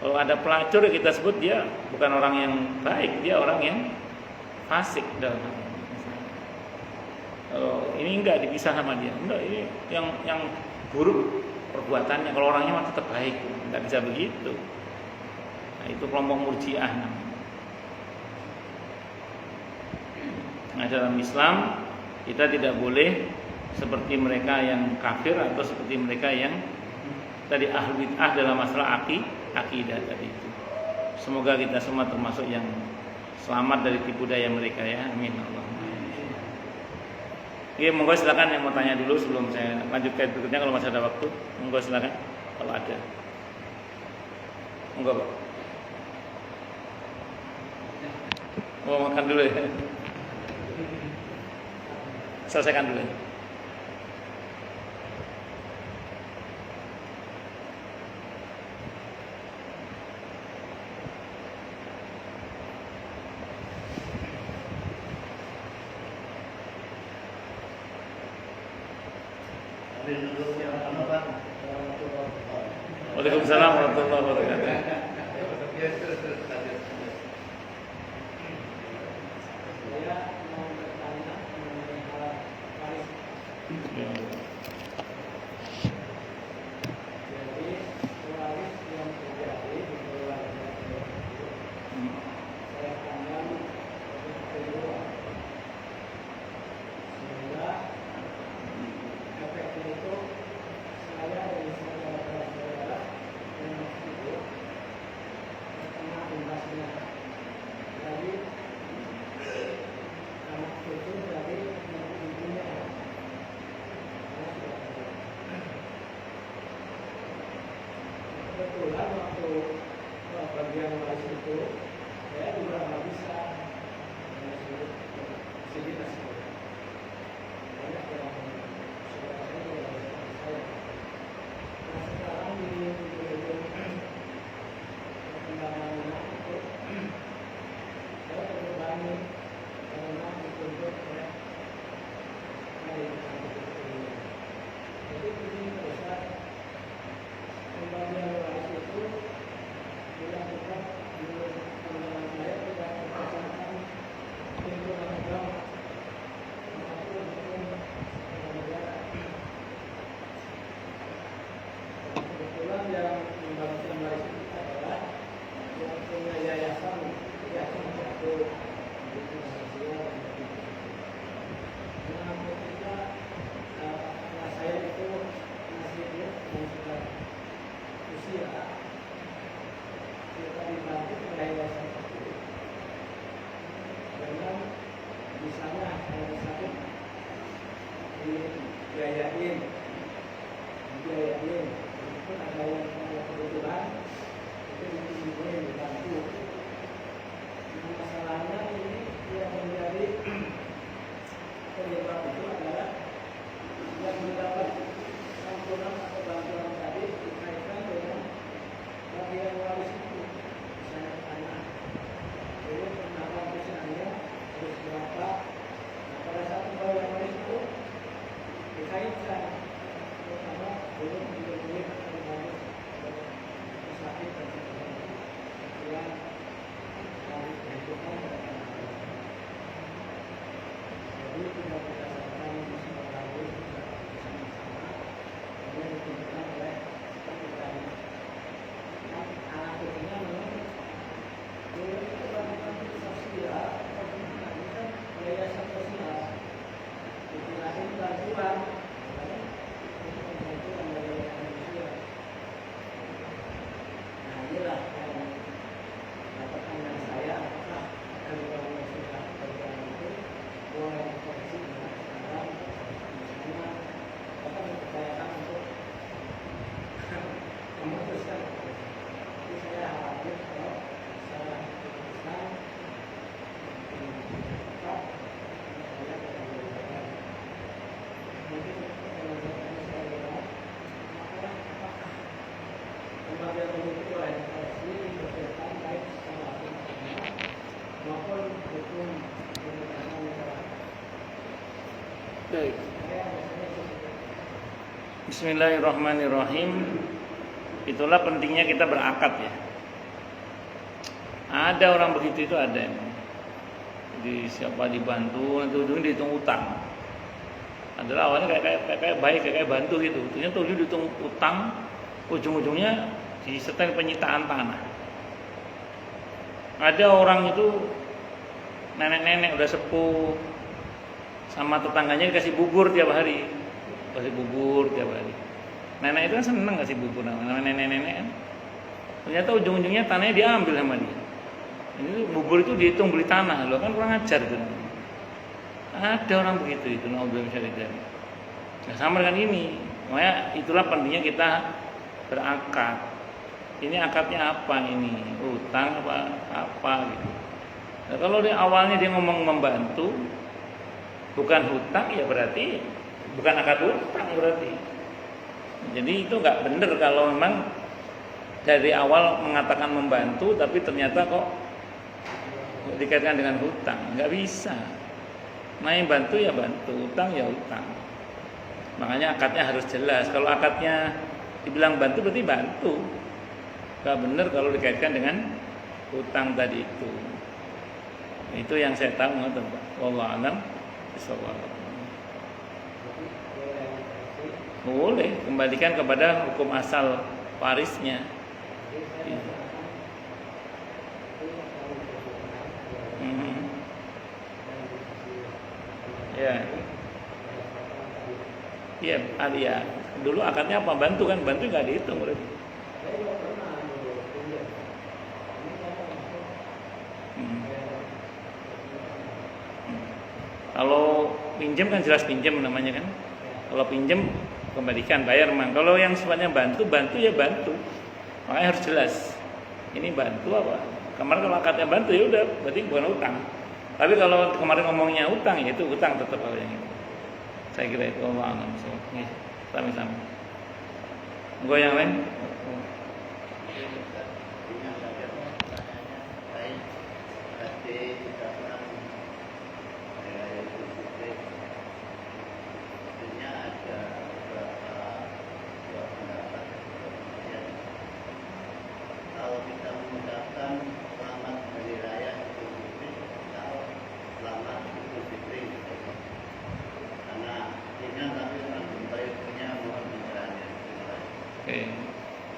Kalau ada pelacur kita sebut dia bukan orang yang baik, dia orang yang fasik dalam hal ini. Kalau ini enggak dipisah sama dia, enggak, ini yang buruk perbuatannya. Kalau orangnya mah tetap baik, enggak bisa begitu. Nah, itu kelompok Murji'ah namanya. Nah, dalam Islam kita tidak boleh seperti mereka yang kafir atau seperti mereka yang tadi ahlul bid'ah dalam masalah akidah tadi itu. Semoga kita semua termasuk yang selamat dari tipu daya mereka ya. Amin. Oke, monggo silakan yang mau tanya dulu sebelum saya lanjut ke berikutnya kalau masih ada waktu. Monggo silakan kalau ada. Monggo, Pak. Mau makan dulu ya. Selesaikan dulu. Waalaikumsalam warahmatullahi wabarakatuh. Kebetulan waktu bagian waris itu saya juga nggak bisa sedikit banyak yang sudah saya. Nah sekarang di perkembangannya itu saya terbebani karena dituntut oleh jadi ini besar pembagian waris itu dilakukan di pandangan saya tidak berdasarkan lingkungan agama tetapi hukum negara. Kebetulan yang membagikan waris itu adalah yang punya yayasan satu sosial dan nah ketika saya itu masih yang sudah usia kita dibantu oleh yayasan itu dengan di sana saya disebut dibiayain itu ada yang punya kebutuhan itu dibantu. Nah, masalahnya ini yang menjadi penyebab itu adalah yang mendapat santunan atau bantuan tadi dikaitkan dengan bagian waris itu. Saya tanya, jadi kenapa misalnya harus berapa? Nah, pada saat pembagian waris itu dikaitkan terutama belum dibeli atau harus sakit dan sebagainya yang harus dihitung dan jadi tidak berdasarkan semua waris tidak sama-sama hanya ditentukan oleh kebutuhan. Nah, anak kecilnya memang dulu itu bantuan sosial atau gimana ini kan yayasan sosial dikirain bantuan untuk bantuan dari yayasan sosial. Nah inilah yang pertanyaan saya, apakah dari bantuan sosial bantuan itu boleh dikoreksi dengan sekarang misalnya apa dipercayakan untuk memutuskan. Jadi saya khawatir kalau salah diputuskan tetap saya tidak boleh. Mungkin teman-teman saya bilang apakah pembagian itu boleh dikoreksi dipercayakan baik secara agama maupun hukum pemerintahan negara. Baik. Bismillahirrahmanirrahim. Itulah pentingnya kita berakad ya. Ada orang begitu itu ada emang. Jadi siapa dibantu nanti ujungnya dihitung utang. Adalah awalnya kayak baik kayak bantu gitu. Ternyata ujungnya dihitung utang, ujung-ujungnya disertai penyitaan tanah. Ada orang itu nenek-nenek udah sepuh sama tetangganya dikasih bubur tiap hari. Nenek itu kan seneng kasih bubur nama nenek-nenek kan. Ternyata ujung-ujungnya tanahnya diambil sama dia. Ini bubur itu dihitung beli tanah, loh kan kurang ajar itu. Ada orang begitu itu, naudzubillah min dzalik. Nah, sama dengan ini. Makanya itulah pentingnya kita berakad. Ini akadnya apa ini? Utang apa gitu. Nah, kalau di awalnya dia ngomong membantu, bukan hutang, ya berarti bukan akad hutang berarti. Jadi itu nggak benar kalau memang dari awal mengatakan membantu, tapi ternyata kok dikaitkan dengan hutang, nggak bisa. Main bantu ya bantu, hutang ya hutang. Makanya akadnya harus jelas. Kalau akadnya dibilang bantu berarti bantu. Nggak benar kalau dikaitkan dengan hutang tadi itu. Itu yang saya tahu, ngoten Pak. Wallahu a'lam bishawab. Boleh kembalikan kepada hukum asal warisnya. Ya. Iya, ya. Dulu akadnya apa? Bantu kan? Bantu nggak dihitung berarti. Kalau pinjam kan jelas pinjam namanya kan. Kalau pinjam kembalikan, bayar mang. Kalau yang sifatnya bantu ya bantu. Makanya harus jelas. Ini bantu apa? Kemarin kalau akadnya bantu ya udah, berarti bukan utang. Tapi kalau kemarin ngomongnya utang, ya itu utang tetap kalau yang itu. Saya kira itu Allah alam. Sama-sama. Gue yang lain?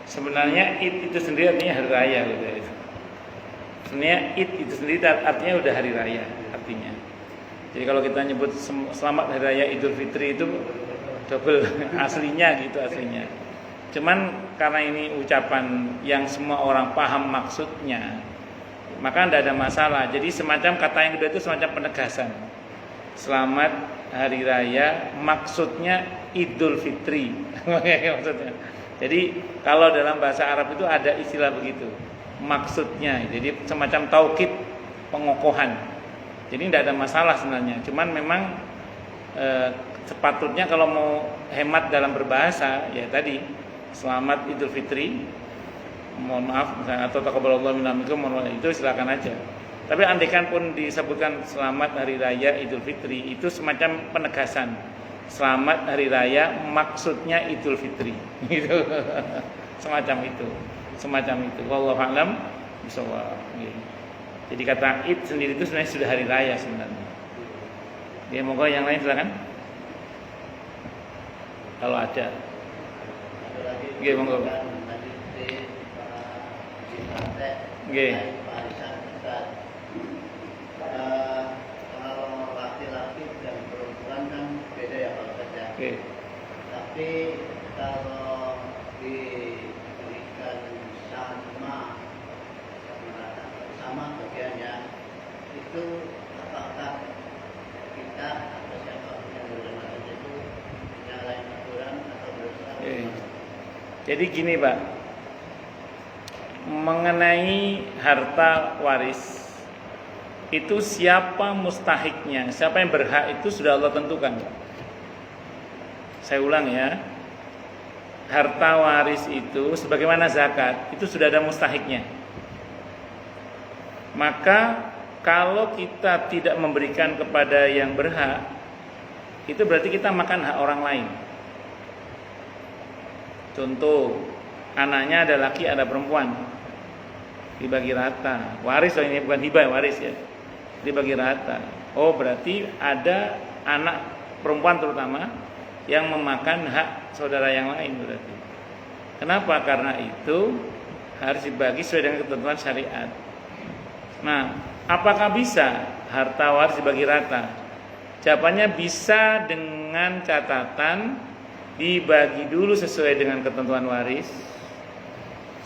Sebenarnya Id itu sendiri artinya hari raya gitu. Sebenarnya Id itu sendiri artinya udah hari raya artinya. Jadi kalau kita nyebut selamat hari raya Idul Fitri itu double aslinya gitu aslinya. Cuman karena ini ucapan yang semua orang paham maksudnya, maka tidak ada masalah. Jadi semacam kata yang kedua itu semacam penegasan. Selamat hari raya maksudnya Idul Fitri. Maksudnya. Jadi kalau dalam bahasa Arab itu ada istilah begitu, maksudnya. Jadi semacam taukid, pengokohan. Jadi tidak ada masalah sebenarnya. Cuman memang sepatutnya kalau mau hemat dalam berbahasa, ya tadi selamat Idul Fitri, mohon maaf misalnya, atau taqabbalallahu minna minkum, itu silakan aja. Tapi andaikan pun disebutkan selamat hari raya Idul Fitri, itu semacam penegasan. Selamat hari raya maksudnya Idul Fitri gitu. semacam itu wallahu a'lam bishawab. Jadi kata Id sendiri itu sebenarnya sudah hari raya sebenarnya. Dia monggo yang lain silakan kalau ada. Nggih monggo. Nggih. Okay. Tapi kalau diberikan sama bagiannya itu apakah kita atau siapapun yang berlemas itu menyalahi aturan atau berusaha? Okay. Jadi gini Pak, mengenai harta waris itu siapa mustahiknya, siapa yang berhak itu sudah Allah tentukan. Saya ulang ya, harta waris itu sebagaimana zakat itu sudah ada mustahiknya. Maka kalau kita tidak memberikan kepada yang berhak, itu berarti kita makan hak orang lain. Contoh, anaknya ada laki ada perempuan, dibagi rata. Waris ini bukan hibah, waris ya, dibagi rata. Oh berarti ada anak perempuan terutama yang memakan hak saudara yang lain berarti. Kenapa? Karena itu harus dibagi sesuai dengan ketentuan syariat. Nah, apakah bisa harta waris dibagi rata? Jawabannya bisa dengan catatan dibagi dulu sesuai dengan ketentuan waris.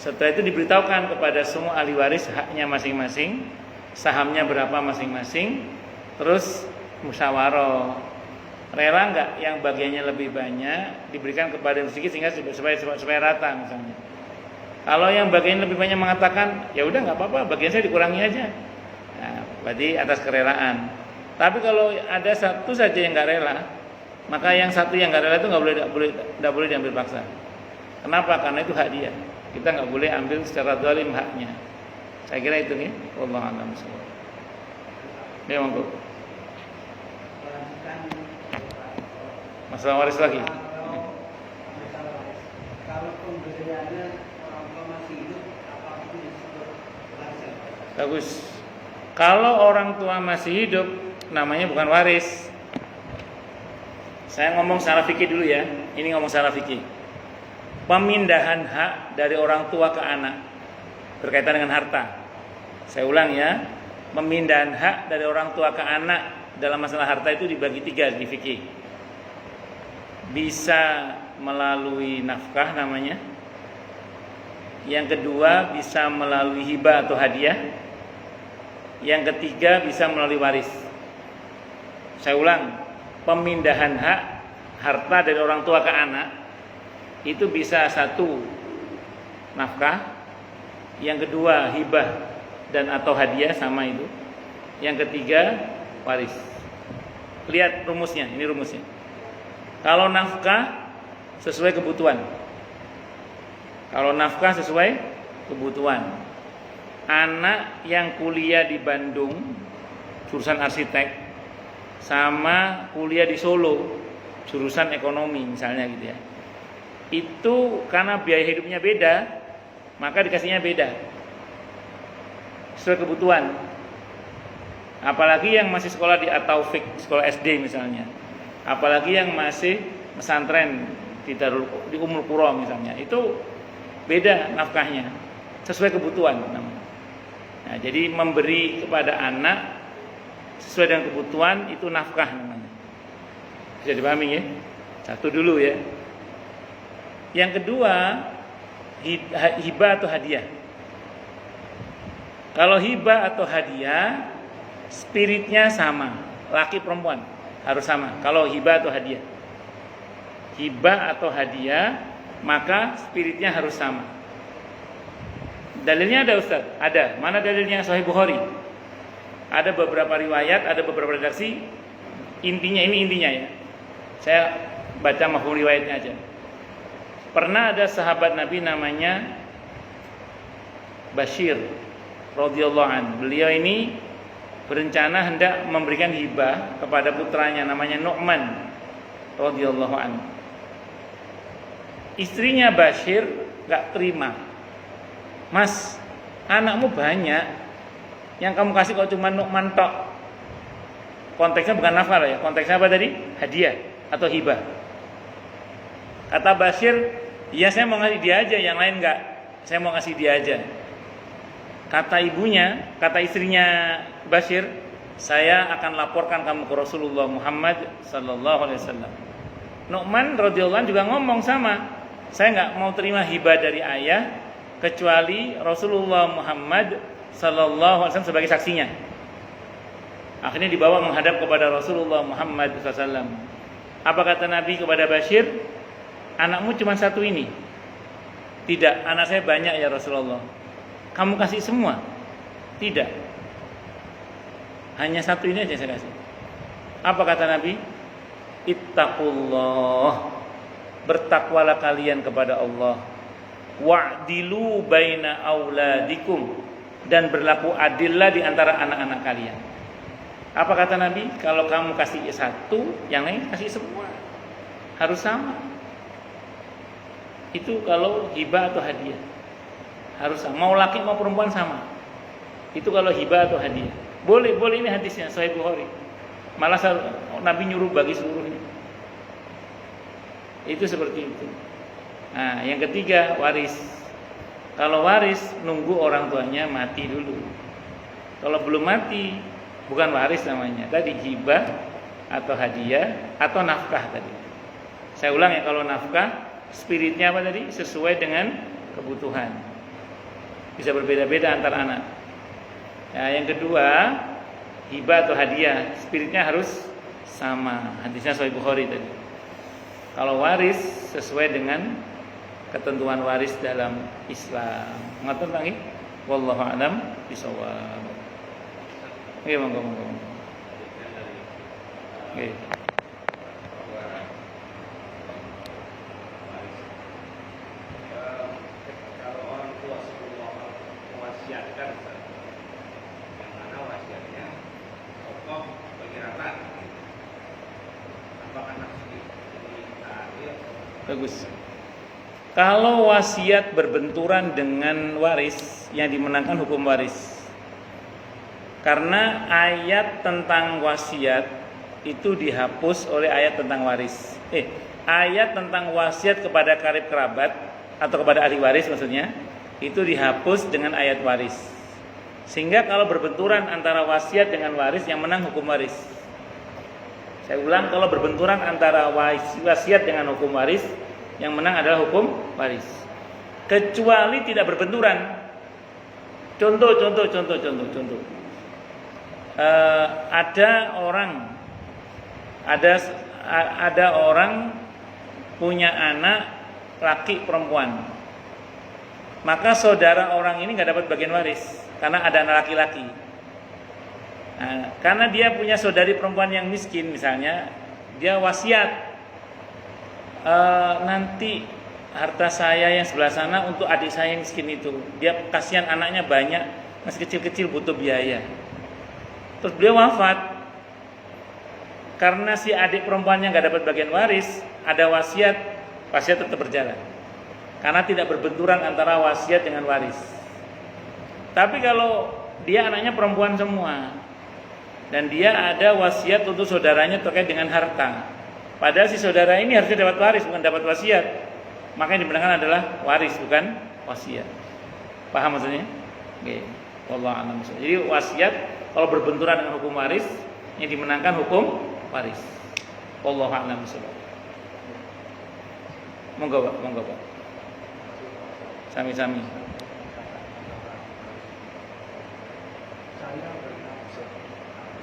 Setelah itu diberitahukan kepada semua ahli waris haknya masing-masing, sahamnya berapa masing-masing, terus musyawarah. Rela nggak yang bagiannya lebih banyak diberikan kepada yang sedikit sehingga supaya rata misalnya. Kalau yang bagian lebih banyak mengatakan ya udah nggak apa-apa, bagian saya dikurangi aja. Nah, berarti atas kerelaan. Tapi kalau ada satu saja yang nggak rela, maka yang satu yang nggak rela itu nggak boleh diambil paksa. Kenapa? Karena itu hak dia. Kita nggak boleh ambil secara zalim haknya. Saya kira itu nih. Wallahu a'lam bishawab. Ya, monggo. Masalah waris lagi. Kalau pemberiannya orang tua masih hidup, apa itu disebut warisan? Bagus. Kalau orang tua masih hidup, namanya bukan waris. Saya ngomong secara fikih dulu ya. Ini ngomong secara fikih. Pemindahan hak dari orang tua ke anak berkaitan dengan harta. Saya ulang ya. Pemindahan hak dari orang tua ke anak dalam masalah harta itu dibagi 3 di fikih. Bisa melalui nafkah namanya. Yang kedua bisa melalui hibah atau hadiah. Yang ketiga bisa melalui waris. Saya ulang, pemindahan hak harta dari orang tua ke anak itu bisa 1 nafkah, yang kedua hibah dan atau hadiah sama itu. Yang ketiga waris. Lihat rumusnya, ini rumusnya. Kalau nafkah sesuai kebutuhan. Kalau nafkah sesuai kebutuhan. Anak yang kuliah di Bandung jurusan arsitek sama kuliah di Solo jurusan ekonomi misalnya gitu ya. Itu karena biaya hidupnya beda, maka dikasihnya beda. Sesuai kebutuhan. Apalagi yang masih sekolah di At-Taufik, sekolah SD misalnya. Apalagi yang masih pesantren di Ummul Qura misalnya. Itu beda nafkahnya. Sesuai kebutuhan namanya. Nah, jadi memberi kepada anak sesuai dengan kebutuhan itu nafkah namanya. Bisa dipahami ya? 1 dulu ya. Yang kedua hibah atau hadiah. Kalau hibah atau hadiah spiritnya sama, laki perempuan harus sama. Kalau hibah atau hadiah, hibah atau hadiah maka spiritnya harus sama. Dalilnya ada Ustaz? Ada. Mana dalilnya? Sahih Bukhari. Ada beberapa riwayat, ada beberapa redaksi. Intinya ini intinya ya. Saya baca mafhum riwayatnya aja. Pernah ada sahabat Nabi namanya Bashir radhiyallahu anhu. Beliau ini berencana hendak memberikan hibah kepada putranya namanya Nu'man radhiyallahu anhu. Istrinya Bashir gak terima. Mas, anakmu banyak, yang kamu kasih kok cuma Nu'man tok. Konteksnya bukan nafkah ya, konteksnya apa tadi? Hadiah atau hibah. Kata Bashir, ya saya mau ngasih dia aja, yang lain enggak. Saya mau ngasih dia aja. Kata ibunya, kata istrinya Bashir, saya akan laporkan kamu ke Rasulullah Muhammad sallallahu alaihi wasallam. Nu'man radhiyallahu anhu juga ngomong sama, saya enggak mau terima hibah dari ayah kecuali Rasulullah Muhammad sallallahu alaihi wasallam sebagai saksinya. Akhirnya dibawa menghadap kepada Rasulullah Muhammad sallallahu alaihi wasallam. Apa kata Nabi kepada Bashir? Anakmu cuma 1 ini. Tidak, anak saya banyak ya Rasulullah. Kamu kasih semua? Tidak. Hanya 1 ini aja saya kasih. Apa kata Nabi? Ittaqullah. Bertakwalah kalian kepada Allah. Wa'dilu baina auladikum, dan berlaku adillah di antara anak-anak kalian. Apa kata Nabi? Kalau kamu kasih 1, yang lain kasih semua. Harus sama. Itu kalau hibah atau hadiah. Harus sama. Mau laki mau perempuan sama. Itu kalau hibah atau hadiah. Boleh ini hadisnya Sahih Bukhari. Malah Nabi nyuruh bagi seluruhnya. Itu seperti itu. Nah, yang ketiga waris. Kalau waris nunggu orang tuanya mati dulu. Kalau belum mati bukan waris namanya. Tadi hibah atau hadiah atau nafkah tadi. Saya ulang ya, kalau nafkah spiritnya apa tadi? Sesuai dengan kebutuhan. Bisa berbeda-beda antar anak. Nah, yang kedua hibah atau hadiah spiritnya harus sama. Hadisnya Sahih Bukhari tadi. Kalau waris sesuai dengan ketentuan waris dalam Islam. Ngaten lagi? Wallahu a'lam bishawab. Nggih, monggo. Nggih. Kalau orang tua sebelum mewasiatkan, yang mana wasiatnya pokok bagi rata, apakah harus ditaati? Bagus. Kalau wasiat berbenturan dengan waris, yang dimenangkan hukum waris. Karena ayat tentang wasiat itu dihapus oleh ayat tentang waris. Ayat tentang wasiat kepada karib kerabat atau kepada ahli waris maksudnya, itu dihapus dengan ayat waris. Sehingga kalau berbenturan antara wasiat dengan waris, yang menang hukum waris. Saya ulang, kalau berbenturan antara wasiat dengan hukum waris, yang menang adalah hukum waris. Kecuali tidak berbenturan. Contoh. Ada orang punya anak laki perempuan. Maka saudara orang ini nggak dapat bagian waris karena ada anak laki-laki. Nah, karena dia punya saudari perempuan yang miskin misalnya, dia wasiat, nanti harta saya yang sebelah sana untuk adik saya yang miskin itu. Dia kasihan anaknya banyak, masih kecil-kecil butuh biaya. Terus beliau wafat. Karena si adik perempuannya nggak dapat bagian waris, ada wasiat tetap berjalan. Karena tidak berbenturan antara wasiat dengan waris. Tapi kalau dia anaknya perempuan semua, dan dia ada wasiat untuk saudaranya terkait dengan harta, padahal si saudara ini harusnya dapat waris, bukan dapat wasiat, maka yang dimenangkan adalah waris, bukan wasiat. Paham maksudnya? Oke. Wallahu a'lam. Jadi wasiat kalau berbenturan dengan hukum waris, yang dimenangkan hukum waris. Wallahu a'lam. Monggo Pak. Sami-sami. Saya pernah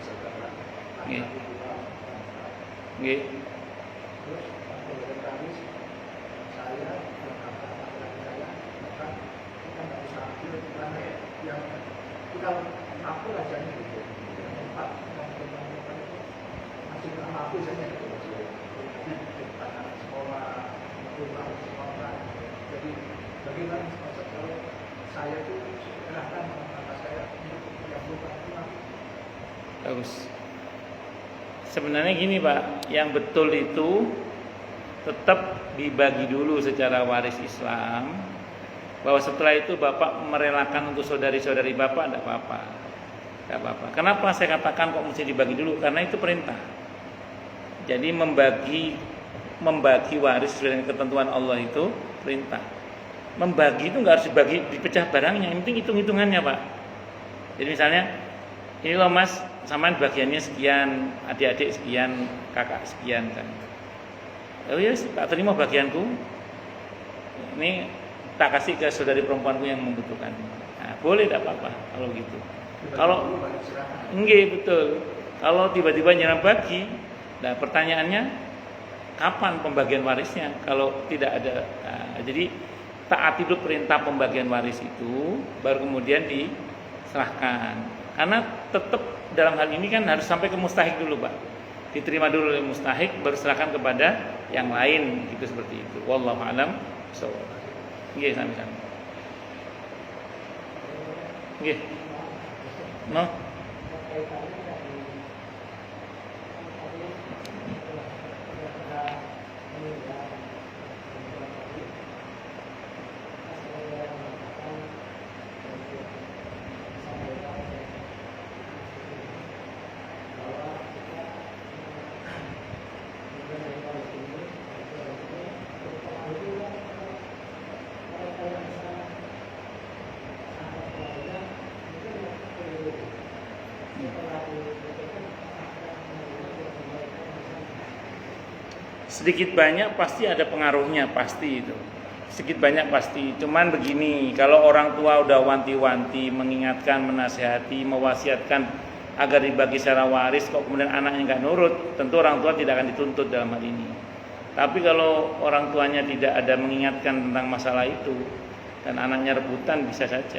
saudara Nggih. anak dua, Nggih. terus kemudian Kamis saya berkata laki-laki saya, maka kita nggak bisa ambil karena yang kita aku aja gitu, tempat yang perempuan itu masih sama aku saja gitu, anak sekolah, rumah sekolah. Jadi bagaimana konsep kalau saya itu serahkan sama saya untuk yang bukan pulang. Bagus. Sebenarnya gini Pak, yang betul itu tetap dibagi dulu secara waris Islam, bahwa setelah itu Bapak merelakan untuk saudari-saudari Bapak, tidak apa-apa. Kenapa saya katakan kok mesti dibagi dulu? Karena itu perintah. Jadi membagi waris sesuai dengan ketentuan Allah itu perintah. Membagi itu nggak harus dibagi dipecah barangnya, yang penting hitung-hitungannya Pak. Jadi misalnya, ini loh Mas, samaan bagiannya sekian, adik-adik sekian, kakak sekian kan. Oh ya, tak terima bagianku. Ini tak kasih ke saudari perempuanku yang membutuhkan. Nah, boleh, tidak apa-apa kalau gitu. Kalau enggak betul. Kalau tiba-tiba nyerang bagi, nah pertanyaannya kapan pembagian warisnya? Kalau tidak ada, nah, jadi taati dulu perintah pembagian waris itu, baru kemudian diserahkan. Karena tetap dalam hal ini kan harus sampai ke mustahik dulu Pak. Diterima dulu oleh mustahik, baru serahkan kepada yang lain, gitu seperti itu. Wallahu a'lam. Nggih, sami-sami. Nggih. No. Sedikit banyak pasti ada pengaruhnya, pasti itu. Sedikit banyak pasti. Cuman begini, kalau orang tua udah wanti-wanti, mengingatkan, menasihati, mewasiatkan agar dibagi secara waris, kok kemudian anaknya nggak nurut, tentu orang tua tidak akan dituntut dalam hal ini. Tapi kalau orang tuanya tidak ada mengingatkan tentang masalah itu dan anaknya rebutan, bisa saja.